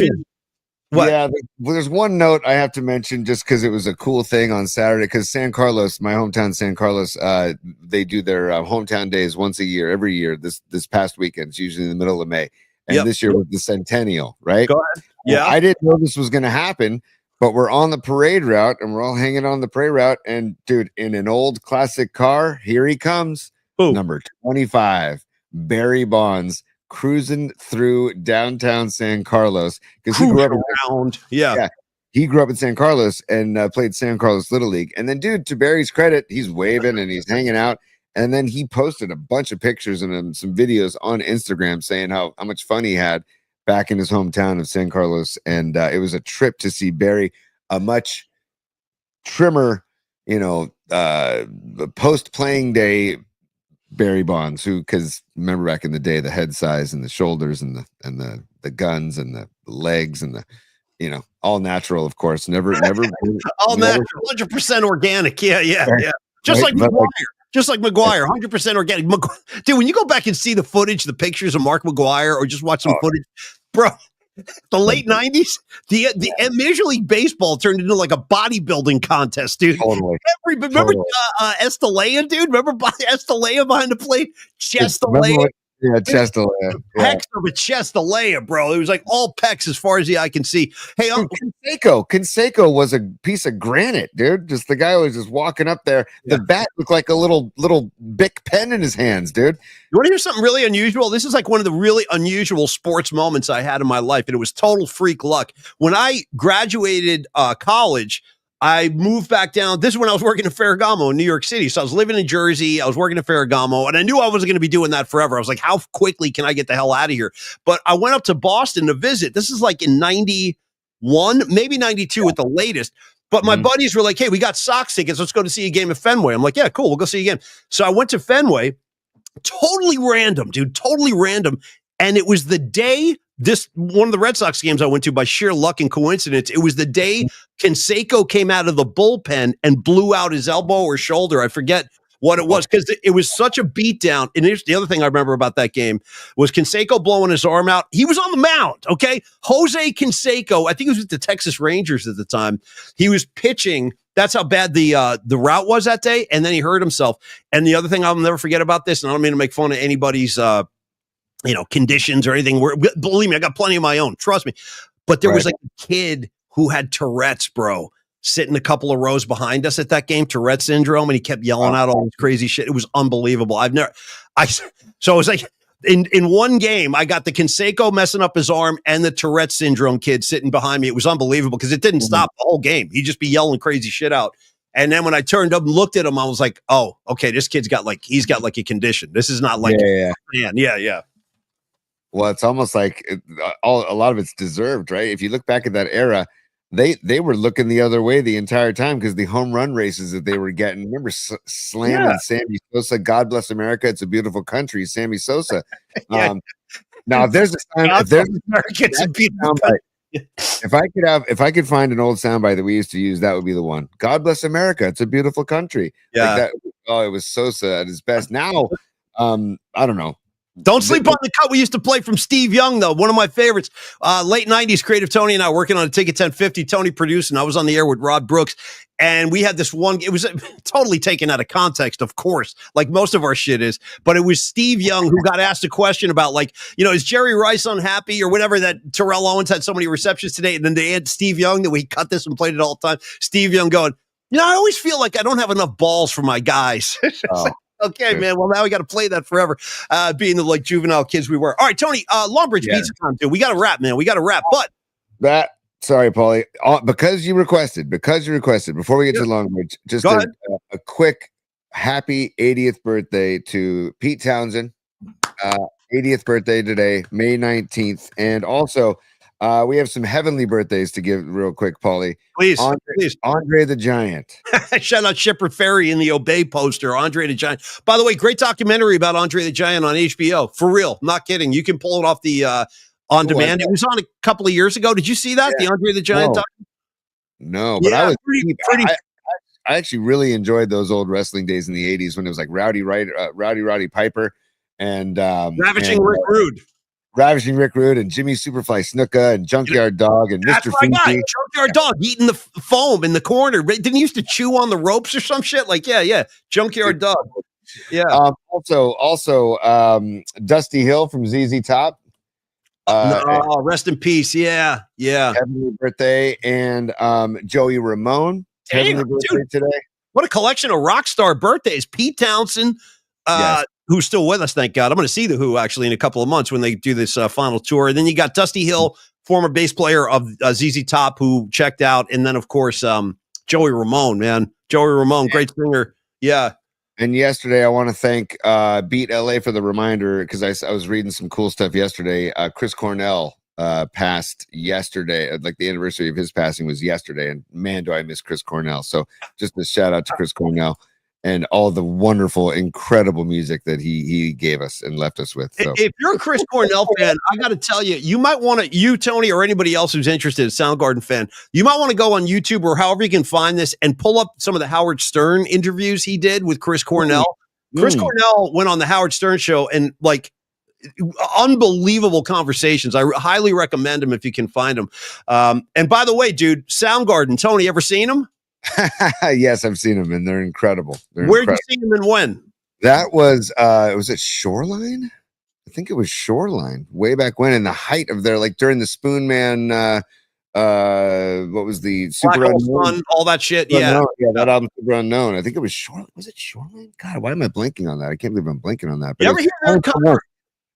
what? Yeah, there's one note I have to mention just because it was a cool thing on Saturday. Because San Carlos, my hometown, San Carlos, they do their hometown days once a year, every year. This past weekend, it's usually in the middle of May, and this year was the centennial, right? Go ahead. Yeah, I didn't know this was going to happen, but we're on the parade route, and we're all hanging on the parade route. And dude, in an old classic car, here he comes, number 25, Barry Bonds. Cruising through downtown San Carlos because he grew up he grew up in San Carlos and played San Carlos Little League. And then, dude, to Barry's credit, he's waving and he's hanging out. And then he posted a bunch of pictures and some videos on Instagram saying how much fun he had back in his hometown of San Carlos. And it was a trip to see Barry, a much trimmer, post playing day. Barry Bonds, because remember back in the day, the head size and the shoulders and the guns and the legs and the all natural, of course, never all natural, 100% organic. Yeah. Just like McGuire, 100% organic. Dude, when you go back and see the footage, the pictures of Mark McGuire, or just watch some footage, bro. The late 90s, the Major League Baseball turned into like a bodybuilding contest, dude. Totally. Remember Estalella, dude? Remember Estalella behind the plate? Chestalella. Yeah, Chestalella. Pecs of a Chestalella, bro. It was like all pecs as far as the eye can see. Hey, Canseco was a piece of granite, dude. Just the guy was just walking up there. The bat looked like a little Bic pen in his hands, dude. You want to hear something really unusual? This is like one of the really unusual sports moments I had in my life, and it was total freak luck. When I graduated college, I moved back down. This is when I was working in Ferragamo in New York City. So I was living in Jersey. I was working in Ferragamo, and I knew I wasn't going to be doing that forever. I was like, how quickly can I get the hell out of here? But I went up to Boston to visit. This is like in 91, maybe 92 at the latest. But my buddies were like, hey, we got Sox tickets. Let's go to see a game at Fenway. I'm like, yeah, cool. We'll go see a game. So I went to Fenway. Totally random, dude. Totally random. And it was the day, one of the Red Sox games I went to by sheer luck and coincidence, it was the day Canseco came out of the bullpen and blew out his elbow or shoulder. I forget. what it was, because it was such a beatdown. And here's the other thing I remember about that game was Canseco blowing his arm out. He was on the mound, okay? Jose Canseco, I think he was with the Texas Rangers at the time. He was pitching. That's how bad the route was that day, and then he hurt himself. And the other thing I'll never forget about this, and I don't mean to make fun of anybody's conditions or anything. Believe me, I got plenty of my own. Trust me. But there was like a kid who had Tourette's, bro, sitting a couple of rows behind us at that game, Tourette syndrome, and he kept yelling out all this crazy shit. It was unbelievable. So it was like in one game, I got the Canseco messing up his arm and the Tourette syndrome kid sitting behind me. It was unbelievable because it didn't stop the whole game. He'd just be yelling crazy shit out. And then when I turned up and looked at him, I was like, oh, okay, this kid's got he's got a condition. This is not like, man. Yeah. Well, it's almost like a lot of it's deserved, right? If you look back at that era, they were looking the other way the entire time because the home run races that they were getting. Remember slamming Sammy Sosa, God Bless America, It's a Beautiful Country, Sammy Sosa. Now, if there's a soundbite, if I could find an old soundbite that we used to use, that would be the one. God Bless America, It's a Beautiful Country. Yeah. It was Sosa at his best. Now, I don't know. Don't sleep on the cut we used to play from Steve Young, though. One of my favorites. Late 90s, Creative Tony and I working on a Ticket 1050. Tony produced, and I was on the air with Rod Brooks. And we had this one, it was totally taken out of context, of course, like most of our shit is. But it was Steve Young who got asked a question about, is Jerry Rice unhappy or whatever, that Terrell Owens had so many receptions today. And then they had Steve Young, that we cut this and played it all the time. Steve Young going, I always feel like I don't have enough balls for my guys. Okay, man. Well, now we got to play that forever, being the juvenile kids we were. All right, Tony, Longbridge Pizza time, dude. We got to wrap, man. We got to wrap. But sorry, Paulie, because you requested, before we get to Longbridge, just a quick happy 80th birthday to Pete Townsend. 80th birthday today, May 19th. And also, we have some heavenly birthdays to give real quick, Paulie. Please. Andre the Giant. Shout out Shepard Ferry in the Obey poster, Andre the Giant. By the way, great documentary about Andre the Giant on HBO. For real. Not kidding. You can pull it off the on demand. It was on a couple of years ago. Did you see that? Yeah. The Andre the Giant documentary? No, but I was pretty. I actually really enjoyed those old wrestling days in the 80s when it was like Rowdy Piper and Ravishing Rick Rude and Jimmy Superfly Snuka and Junkyard Dog and Mr. Fuji. Junkyard Dog eating the foam in the corner. Didn't he used to chew on the ropes or some shit? Junkyard Dog. Yeah. Also, Dusty Hill from ZZ Top. Rest in peace. Yeah. Heavenly birthday. And Joey Ramone. Heavenly birthday today. What a collection of rock star birthdays. Pete Townsend. Who's still with us, thank God. I'm going to see the Who actually in a couple of months when they do this final tour. And then you got Dusty Hill, former bass player of ZZ Top, who checked out. And then, of course, Joey Ramone, man. Joey Ramone, great singer. Yeah. And yesterday, I want to thank Beat LA for the reminder, because I was reading some cool stuff yesterday. Chris Cornell passed yesterday. The anniversary of his passing was yesterday. And man, do I miss Chris Cornell. So just a shout out to Chris Cornell and all the wonderful, incredible music that he gave us and left us with. So. If you're a Chris Cornell fan, I got to tell you, you might want to, you, Tony, or anybody else who's interested, a Soundgarden fan, you might want to go on YouTube or however you can find this and pull up some of the Howard Stern interviews he did with Chris Cornell. Chris Cornell went on the Howard Stern show and unbelievable conversations. I highly recommend them if you can find them. And by the way, dude, Soundgarden, Tony, ever seen them? Yes, I've seen them and they're incredible. Where'd you see them and when? That was it Shoreline? I think it was Shoreline way back when, in the height of their, during the Spoon Man, what was the Super Unknown, all that shit. That album, Super Unknown. I think it was Shoreline. Was it Shoreline? God, why am I blanking on that? I can't believe I'm blanking on that. But you ever hear that cover?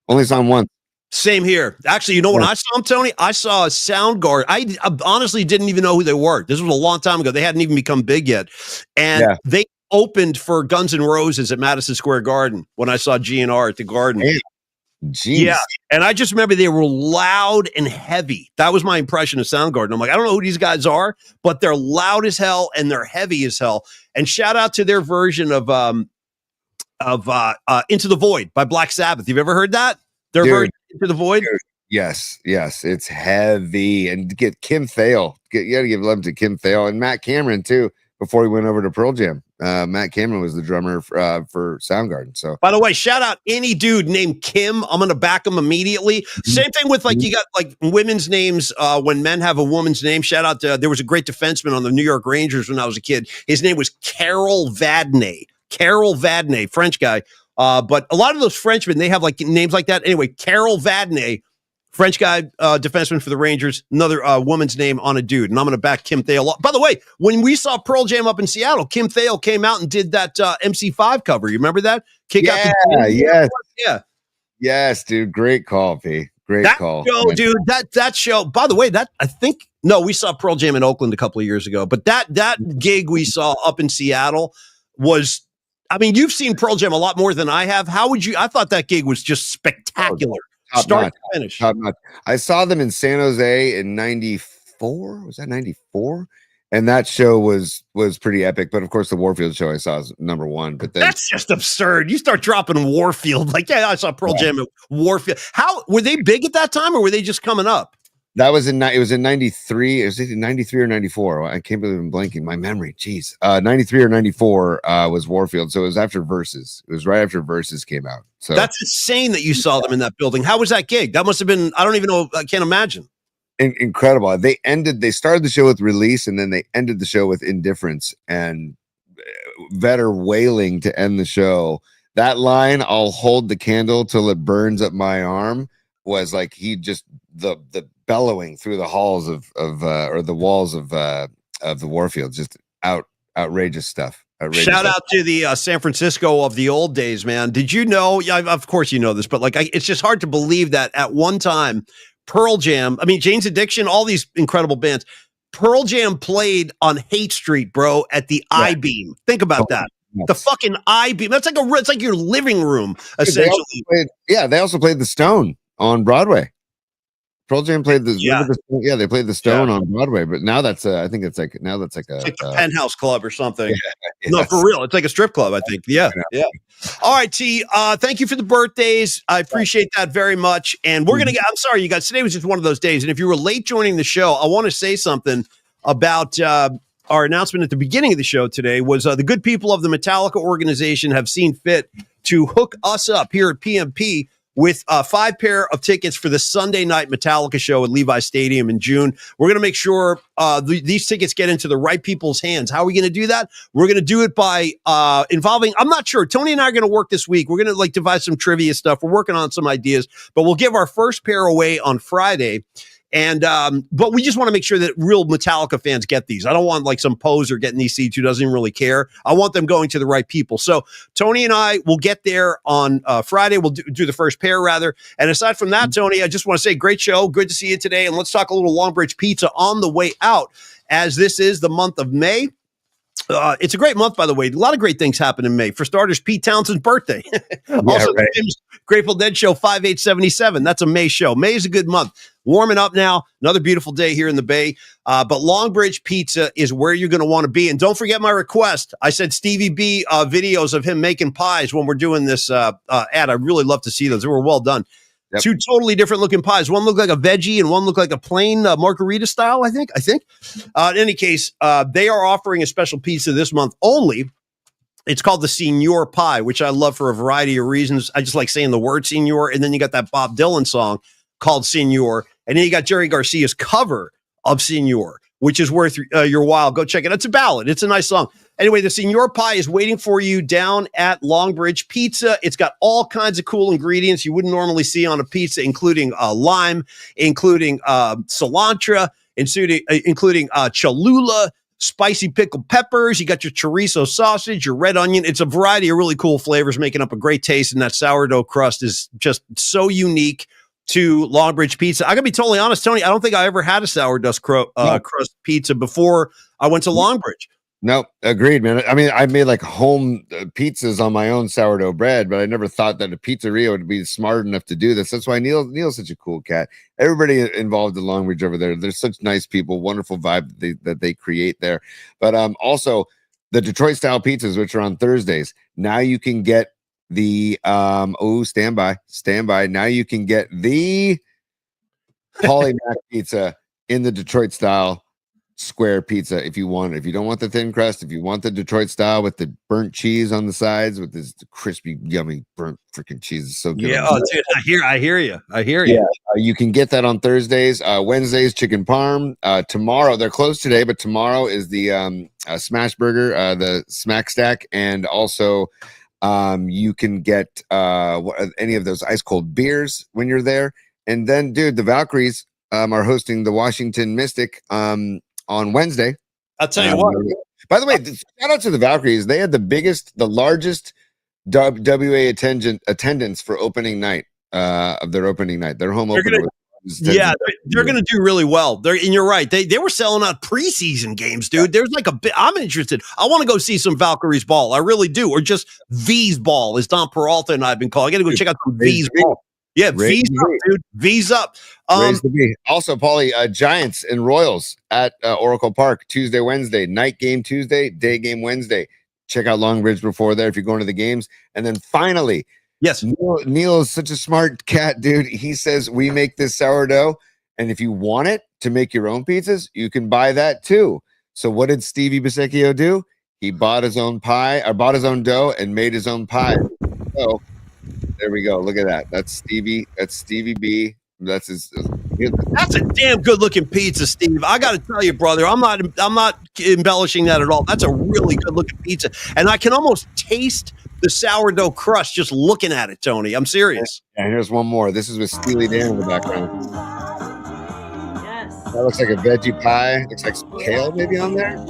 Only saw him once. Same here. Actually, you know when I saw them, Tony? I saw a Soundgarden. I honestly didn't even know who they were. This was a long time ago. They hadn't even become big yet. And they opened for Guns N' Roses at Madison Square Garden when I saw GNR at the Garden. Jeez. Yeah. And I just remember they were loud and heavy. That was my impression of Soundgarden. I'm like, I don't know who these guys are, but they're loud as hell and they're heavy as hell. And shout out to their version of Into the Void by Black Sabbath. You've ever heard that? Their version of Into the Void? Dude. Yes, it's heavy. And get Kim Thale. You got to give love to Kim Thale and Matt Cameron too. before he went over to Pearl Jam. Matt Cameron was the drummer for Soundgarden. So, by the way, shout out any dude named Kim. I'm going to back him immediately. Same thing with like, you got like women's names. When men have a woman's name, shout out to, there was a great defenseman on the New York Rangers when I was a kid. His name was Carol Vadnais, French guy. But a lot of those Frenchmen, they have like names like that. Anyway, Carol Vadnais, French guy, defenseman for the Rangers, another woman's name on a dude. And I'm going to back Kim Thale. By the way, when we saw Pearl Jam up in Seattle, Kim Thale came out and did that MC5 cover. You remember that? Yes, dude. Great call, P. Great call. Show, dude, that show, by the way, we saw Pearl Jam in Oakland a couple of years ago, but that gig we saw up in Seattle was, I mean, you've seen Pearl Jam a lot more than I have. I thought that gig was just spectacular. Start to finish. I saw them in San Jose in 94. Was that 94? And that show was pretty epic. But of course, the Warfield show I saw is number one. But then, that's just absurd. You start dropping Warfield. Like, yeah, I saw Pearl Jam at Warfield. How were they big at that time, or were they just coming up? It was in 93. It was either 93 or 94. I can't believe I'm blanking my memory. Jeez. 93 or 94 was Warfield. So it was after Versus. It was right after Versus came out. So that's insane that you saw them in that building. How was that gig? That must have been, I don't even know. I can't imagine. Incredible. They started the show with Release, and then they ended the show with Indifference and Vedder wailing to end the show. That line, "I'll hold the candle till it burns up my arm," was like he just the bellowing through the halls of or the walls of the Warfield. Just outrageous stuff. Shout out to the San Francisco of the old days, man. Did you know? Yeah, of course you know this, but like it's just hard to believe that at one time Pearl Jam, I mean Jane's Addiction, all these incredible bands, Pearl Jam played on Haight Street, bro, at the I-Beam. Think about that. The fucking I-Beam. That's like it's like your living room, essentially. They also played the Stone on Broadway. Pearl Jam played they played the Stone on Broadway, but now that's I think it's like a Penthouse Club or something. No, for real, it's like a strip club, I think. Yeah. All right, T. Thank you for the birthdays. I appreciate that very much. And we're gonna get. I'm sorry, you guys. Today was just one of those days. And if you were late joining the show, I want to say something about our announcement at the beginning of the show today. Was the good people of the Metallica organization have seen fit to hook us up here at PMP with 5 pair of tickets for the Sunday night Metallica show at Levi Stadium in June. We're going to make sure these tickets get into the right people's hands. How are we going to do that? We're going to do it by involving, I'm not sure. Tony and I are going to work this week. We're going to devise some trivia stuff. We're working on some ideas, but we'll give our first pair away on Friday. And but we just want to make sure that real Metallica fans get these. I don't want like some poser getting these seats who doesn't even really care. I want them going to the right people. So Tony and I will get there on Friday. We'll do the first pair rather. And aside from that, Tony, I just want to say great show. Good to see you today. And let's talk a little Longbridge Pizza on the way out, as this is the month of May. It's a great month, by the way. A lot of great things happen in May. For starters, Pete Townshend's birthday. Also, right. Grateful Dead show 5877. That's a May show. May is a good month. Warming up now. Another beautiful day here in the Bay. But Longbridge Pizza is where you're going to want to be. And don't forget my request. I said Stevie B videos of him making pies when we're doing this ad. I really love to see those. They were well done. Yep. 2 totally different looking pies. One looked like a veggie and one looked like a plain margarita style, I think. In any case, they are offering a special pizza this month only. It's called the Senior Pie, which I love for a variety of reasons. I just like saying the word Senior. And then you got that Bob Dylan song called Senior. And then you got Jerry Garcia's cover of Senior, which is worth your while. Go check it. It's a ballad. It's a nice song. Anyway, the Senior Pie is waiting for you down at Longbridge Pizza. It's got all kinds of cool ingredients you wouldn't normally see on a pizza, including lime, including cilantro, including Cholula, spicy pickled peppers. You got your chorizo sausage, your red onion. It's a variety of really cool flavors making up a great taste. And that sourdough crust is just so unique to Longbridge Pizza. I gotta be totally honest, Tony, I don't think I ever had a sourdough crust pizza before I went to Longbridge. No, agreed, man. I mean, I made like home pizzas on my own sourdough bread, but I never thought that a pizzeria would be smart enough to do this. That's why Neil's such a cool cat. Everybody involved in Longbridge over there, they're such nice people, wonderful vibe that they create there. But also the Detroit style pizzas, which are on Thursdays. Now you can get the stand by. Now you can get the Paulie Mac pizza in the Detroit style square pizza if you want it. If you don't want the thin crust, if you want the Detroit style with the burnt cheese on the sides with this crispy, yummy burnt freaking cheese, is so good. Yeah, oh, dude, I hear you. Yeah, you can get that on Thursdays. Wednesdays, chicken parm. Tomorrow, they're closed today, but tomorrow is the smash burger, the smack stack, and also you can get any of those ice cold beers when you're there. And then, dude, the Valkyries are hosting the Washington Mystic on Wednesday. I'll tell you what. By the way, shout out to the Valkyries. They had the largest WA attendance for opening night of their opening night. Their home opener. They're going to do really well. And you're right. They were selling out preseason games, dude. There's like a bit. I'm interested. I want to go see some Valkyries ball. I really do. Or just V's ball, as Don Peralta and I've been calling. I got to go check out some V's ball. Yeah, V's up, dude. V's up. Also, Paulie, Giants and Royals at Oracle Park Tuesday, Wednesday. Night game Tuesday, day game Wednesday. Check out Longbridge before there if you're going to the games. And then finally, yes, Neil is such a smart cat, dude. He says we make this sourdough, and if you want it to make your own pizzas, you can buy that too. So what did Stevie Bisecchio do? He bought his own dough and made his own pie. So there we go. Look at that. That's Stevie. That's Stevie B. That's his. That's a damn good looking pizza, Steve. I got to tell you, brother. I'm not embellishing that at all. That's a really good looking pizza, and I can almost taste the sourdough crust just looking at it, Tony. I'm serious. And here's one more. This is with Steely Dan in the background. Yes. That looks like a veggie pie. Looks like some kale maybe on there.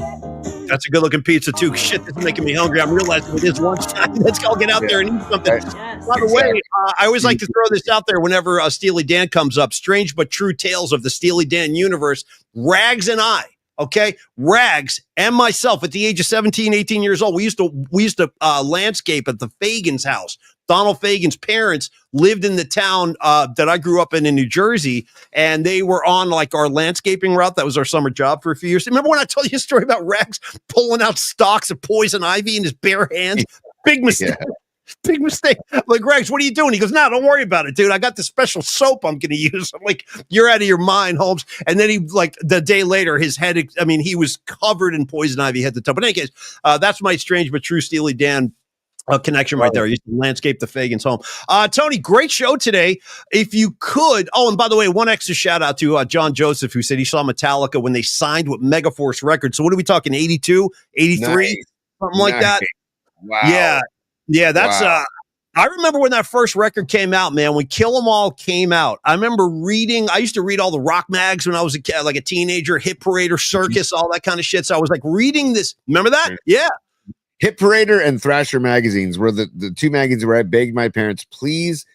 That's a good looking pizza too. Shit, this is making me hungry. I'm realizing it is lunchtime. Let's go get out there and eat something. Yes. By the way, I always like to throw this out there whenever Steely Dan comes up. Strange but true tales of the Steely Dan universe. Rags and I, okay? Rags and myself at the age of 17, 18 years old, we used to landscape at the Fagan's house. Donald Fagan's parents lived in the town that I grew up in New Jersey, and they were on like our landscaping route. That was our summer job for a few years. Remember when I told you a story about Rags pulling out stalks of poison ivy in his bare hands? Big mistake. Yeah. Big mistake. I'm like, Rags, what are you doing? He goes, no, don't worry about it, dude. I got the special soap I'm going to use. I'm like, you're out of your mind, Holmes. And then he, like, the day later, his head, he was covered in poison ivy head to toe. But in any case, that's my strange but true Steely Dan connection right there. You used to landscape the Fagan's home. Tony, great show today. If you could, and by the way, one extra shout out to John Joseph, who said he saw Metallica when they signed with Megaforce Records. So what are we talking, 82, 83, nice. Something like that? Wow. Yeah, that's I remember when that first record came out, man, when Kill 'Em All came out. I remember I used to read all the rock mags when I was like a teenager, Hit Parader, Circus, all that kind of shit. So I was like reading this. Remember that? Yeah. Hit Parader and Thrasher magazines were the two magazines where I begged my parents, please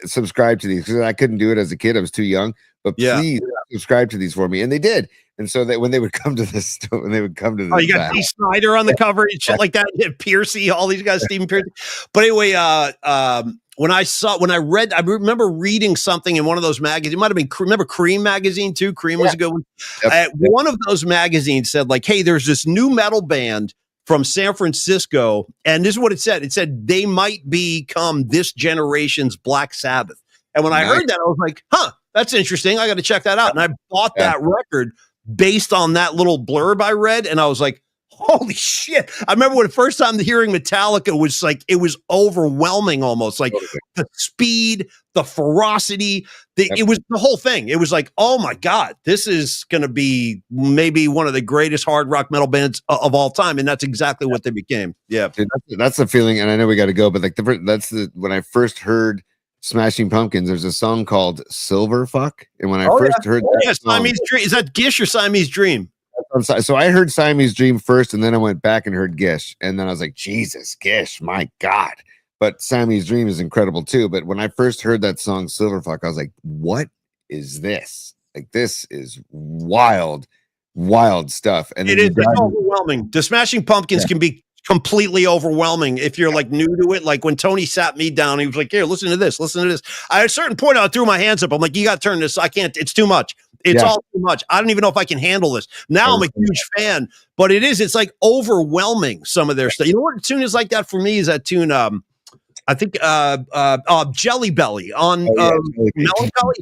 subscribe to these, because I couldn't do it as a kid. I was too young, but please subscribe to these for me. And they did. And so that when they would come to this, you got Dee Snider on the cover and shit like that. Piercy, all these guys, Stephen Piercy. But anyway, when I read, I remember reading something in one of those magazines. It might have been, remember Cream magazine too? Cream was a good one. Yep. One of those magazines said like, hey, there's this new metal band from San Francisco. And this is what it said. It said they might become this generation's Black Sabbath. And when I heard that, I was like, that's interesting. I got to check that out. And I bought that record based on that little blurb I read. And I was like, holy shit. I remember when the first time hearing Metallica was like, it was overwhelming almost. Like the speed, the ferocity, it was the whole thing. It was like, oh my God, this is going to be maybe one of the greatest hard rock metal bands of all time. And that's exactly what they became. Yeah. Dude, that's the feeling. And I know we got to go, but like when I first heard Smashing Pumpkins, there's a song called Silver Fuck. And when I first heard that song, Siamese Dream, is that Gish or Siamese Dream? So I heard Siamese Dream first, and then I went back and heard Gish. And then I was like, Jesus, Gish, my God. But Siamese Dream is incredible too. But when I first heard that song Silver Fuck, I was like, what is this? Like, this is wild stuff. And it's overwhelming. The Smashing Pumpkins can be completely overwhelming if you're like new to it. Like when Tony sat me down, he was like, here, listen to this. At a certain point, I threw my hands up. I'm like, you got to turn this. I can't, it's too much. It's all too much. I don't even know if I can handle this. Now I'm a huge fan, but it's like overwhelming, some of their stuff. You know what tune is like that for me is that tune, I think Jelly Belly on Melancholy.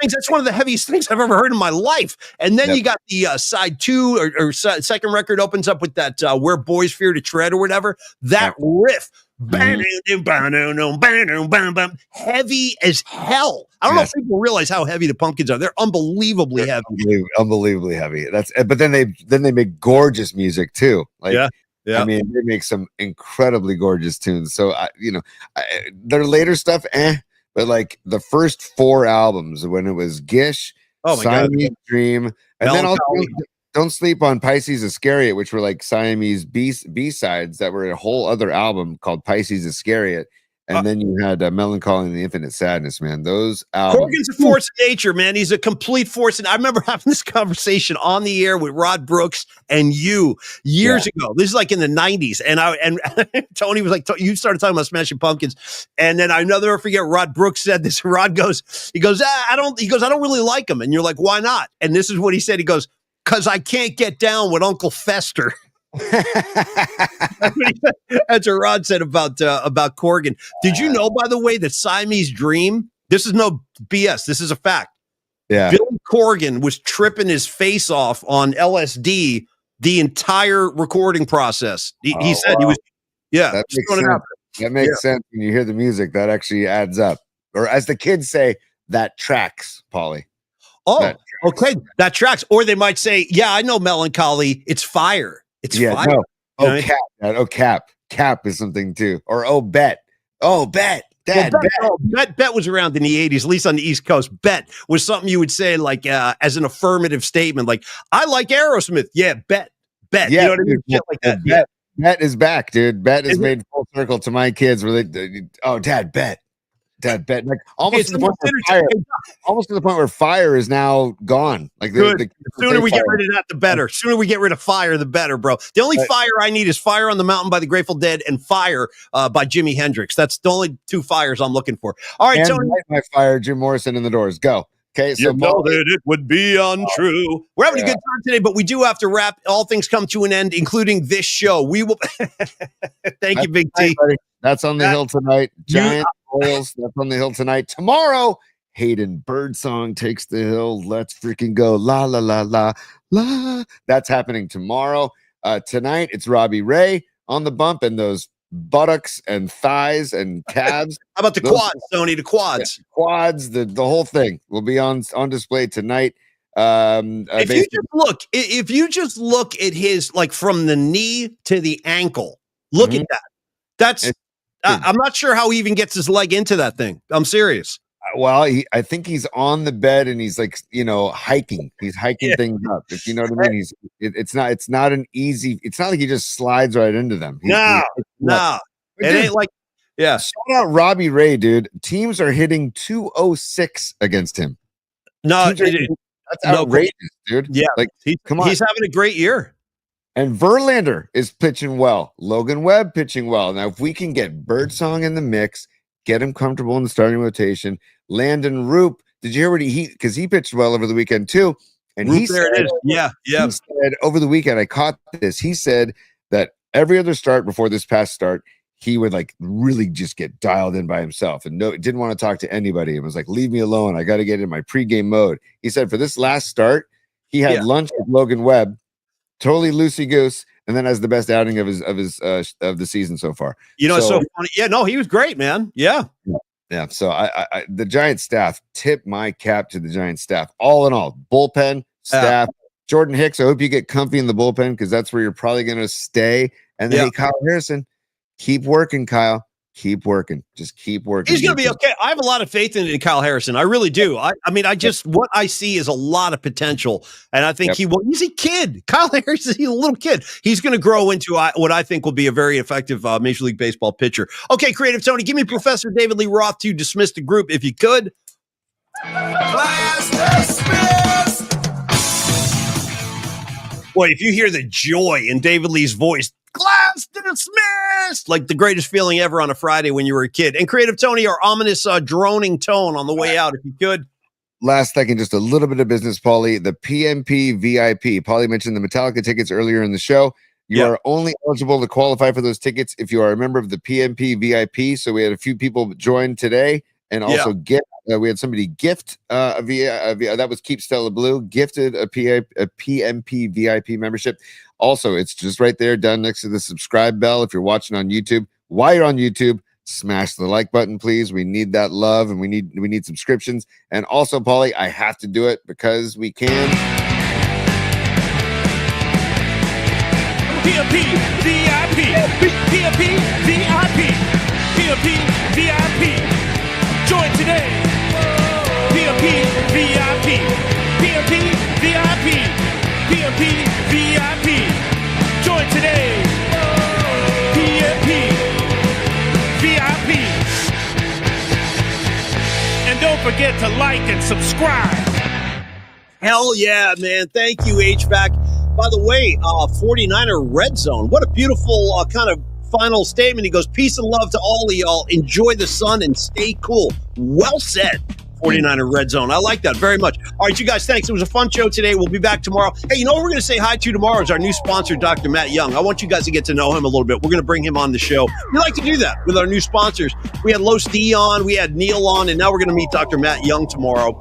That's one of the heaviest things I've ever heard in my life. And then you got the side 2 or second record opens up with that Where Boys Fear to Tread or whatever. That riff. Heavy as hell. I don't know if people realize how heavy the Pumpkins are. They're unbelievably heavy. Unbelievably heavy. But then they make gorgeous music too. Like, yeah. I mean, they make some incredibly gorgeous tunes. So their later stuff, but like the first 4 albums when it was Gish, Siamese Dream, and then also don't sleep on Pisces Iscariot, which were like Siamese B-sides that were a whole other album called Pisces Iscariot. And then you had Melancholy and the Infinite Sadness, man. Those albums. Corgan's a force of nature, man. He's a complete force. And I remember having this conversation on the air with Rod Brooks and you years ago. This is like in the 90s. And Tony was like, you started talking about Smashing Pumpkins. And then I never forget Rod Brooks said this. Rod goes, I don't really like him. And you're like, why not? And this is what he said. He goes, because I can't get down with Uncle Fester. That's what Rod said about Corgan. Did you know, by the way, that Siamese Dream? This is no BS. This is a fact. Yeah, Billy Corgan was tripping his face off on LSD the entire recording process. He said he was. Yeah, that makes sense. That makes sense when you hear the music. That actually adds up, or as the kids say, that tracks, Paulie. Oh, okay, that tracks. Or they might say, "Yeah, I know Melancholy. It's fire." It's fire. No. Oh, Cap. Oh, Cap. Cap is something too. Or Bet. Oh, Bet. Dad, Bet was around in the 80s, at least on the East Coast. Bet was something you would say like as an affirmative statement, like I like Aerosmith. Yeah, Bet. Yeah, you know what I mean? Shit like that. Bet is back, dude. Bet is made full circle to my kids. Where they, Dad, Bet. Like almost to the point where Fire is now gone. Like the sooner we get rid of that, the better. Sooner we get rid of Fire, the better, bro. The only fire I need is Fire on the Mountain by the Grateful Dead and Fire by Jimi Hendrix. That's the only 2 fires I'm looking for. All right, Tony. My Fire, Jim Morrison in the Doors. Go. Okay, so you know that it would be untrue. We're having a good time today, but we do have to wrap. All things come to an end, including this show. We will. Thank you, Big T. Buddy. That's on the hill tonight. Giant Royals. That's on the hill tonight. Tomorrow, Hayden Birdsong takes the hill. Let's freaking go. La la la la la. That's happening tomorrow. Tonight, it's Robbie Ray on the bump and those buttocks and thighs and calves. How about the quads, Tony? The quads. Yeah, quads, the whole thing will be on display tonight. If you just look at his, like from the knee to the ankle, look at that. That's I'm not sure how he even gets his leg into that thing. I'm serious. Well, I think he's on the bed and he's like, hiking. He's hiking things up. If you know what I mean. It's not an easy. It's not like he just slides right into them. No. It ain't like. Yeah. Shout out Robbie Ray, dude. Teams are hitting 206 against him. No, that's outrageous, dude. Yeah, like come on. He's having a great year. And Verlander is pitching well. Logan Webb pitching well. Now, if we can get Birdsong in the mix, get him comfortable in the starting rotation. Landon Roop, did you hear what because he pitched well over the weekend too? And Roop, he there said, it is. Yeah. He said over the weekend, I caught this. He said that every other start before this past start, he would like really just get dialed in by himself and didn't want to talk to anybody. It was like, leave me alone. I got to get in my pregame mode. He said for this last start, he had lunch with Logan Webb. Totally loosey goose, and then has the best outing of the season so far. It's so funny. Yeah, no, he was great, man. Yeah. So I the Giants staff, tip my cap to the Giants staff. All in all, bullpen staff. Jordan Hicks, I hope you get comfy in the bullpen because that's where you're probably going to stay. And then hey, Kyle Harrison, keep working, Kyle. Keep working. Just keep working. He's going to be okay. I have a lot of faith in Kyle Harrison. I really do. I mean, what I see is a lot of potential. And I think he's a kid. Kyle Harrison, he's a little kid. He's going to grow into what I think will be a very effective Major League Baseball pitcher. Okay, Creative Tony, give me Professor David Lee Roth to dismiss the group if you could. Class dismissed. Boy, if you hear the joy in David Lee's voice, class dismissed, like the greatest feeling ever on a Friday when you were a kid. And Creative Tony, our ominous droning tone on the way out, if you could. Last second, just a little bit of business, Paulie. The PMP VIP. Paulie mentioned the Metallica tickets earlier in the show. You are only eligible to qualify for those tickets if you are a member of the PMP VIP. So we had a few people join today, and also gift. We had somebody gift via that was Keep Stella Blue gifted a PMP VIP membership. Also, it's just right there, done next to the subscribe bell. If you're watching on YouTube, while you're on YouTube, smash the like button, please. We need that love, and we need subscriptions. And also, Paulie, I have to do it because we can. PMP VIP. PMP VIP. PMP VIP. Join today. PMP VIP. PMP VIP. PMP VIP. Join today. PMP VIP. And don't forget to like and subscribe. Hell yeah, man. Thank you, HVAC. By the way, 49er Red Zone. What a beautiful kind of final statement. He goes, peace and love to all of y'all. Enjoy the sun and stay cool. Well said, 49er Red Zone. I like that very much. All right, you guys, thanks. It was a fun show today. We'll be back tomorrow. Hey, you know what we're going to say hi to tomorrow is our new sponsor, Dr. Matt Young. I want you guys to get to know him a little bit. We're going to bring him on the show. We like to do that with our new sponsors. We had Los D on, we had Neil on, and now we're going to meet Dr. Matt Young tomorrow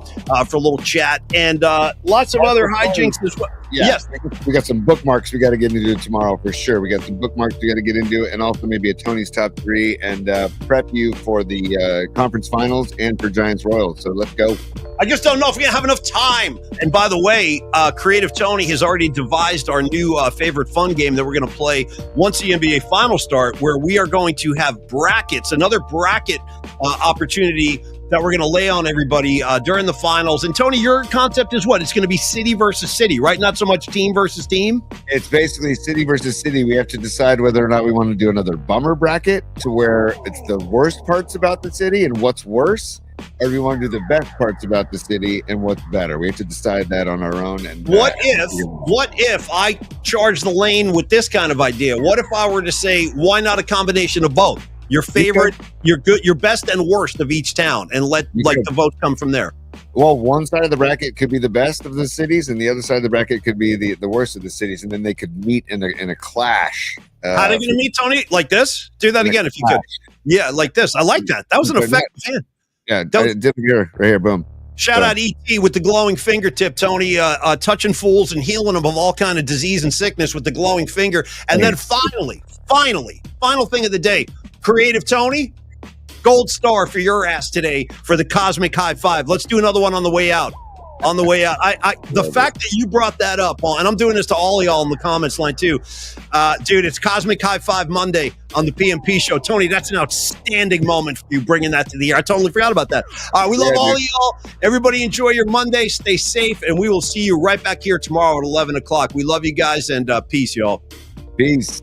for a little chat. And lots of other hijinks as well. Yeah, yes, we got some bookmarks we got to get into tomorrow for sure. We got some bookmarks we got to get into, and also maybe a Tony's top 3 and prep you for the conference finals and for Giants Royals. So let's go. I just don't know if we're going to have enough time. And by the way, Creative Tony has already devised our new favorite fun game that we're going to play once the NBA finals start, where we are going to have brackets, another bracket opportunity that we're going to lay on everybody during the finals. And Tony, your concept is what? It's going to be city versus city, right? Not so much team versus team. It's basically city versus city. We have to decide whether or not we want to do another bummer bracket to where it's the worst parts about the city and what's worse, or we want to do the best parts about the city and what's better. We have to decide that on our own. And what if I charge the lane with this kind of idea? What if I were to say, why not a combination of both? Your favorite, your good, your best and worst of each town, and let the votes come from there. Well, one side of the bracket could be the best of the cities, and the other side of the bracket could be the worst of the cities, and then they could meet in a clash. How are they going to meet, Tony? Like this? Do that again if you could. Yeah, like this. I like that. That was an effective hand. Yeah, did here, right here, boom. Shout out ET with the glowing fingertip, Tony, touching fools and healing them of all kind of disease and sickness with the glowing finger. And then finally, final thing of the day, Creative Tony, gold star for your ass today for the cosmic high five. Let's do another one on the way out. The fact that you brought that up, and I'm doing this to all of y'all in the comments line too, dude, it's Cosmic High Five Monday on the PMP show. Tony, that's an outstanding moment for you bringing that to the air. I totally forgot about that. We love all of y'all. Everybody enjoy your Monday. Stay safe, and we will see you right back here tomorrow at 11 o'clock. We love you guys, and peace, y'all. Peace.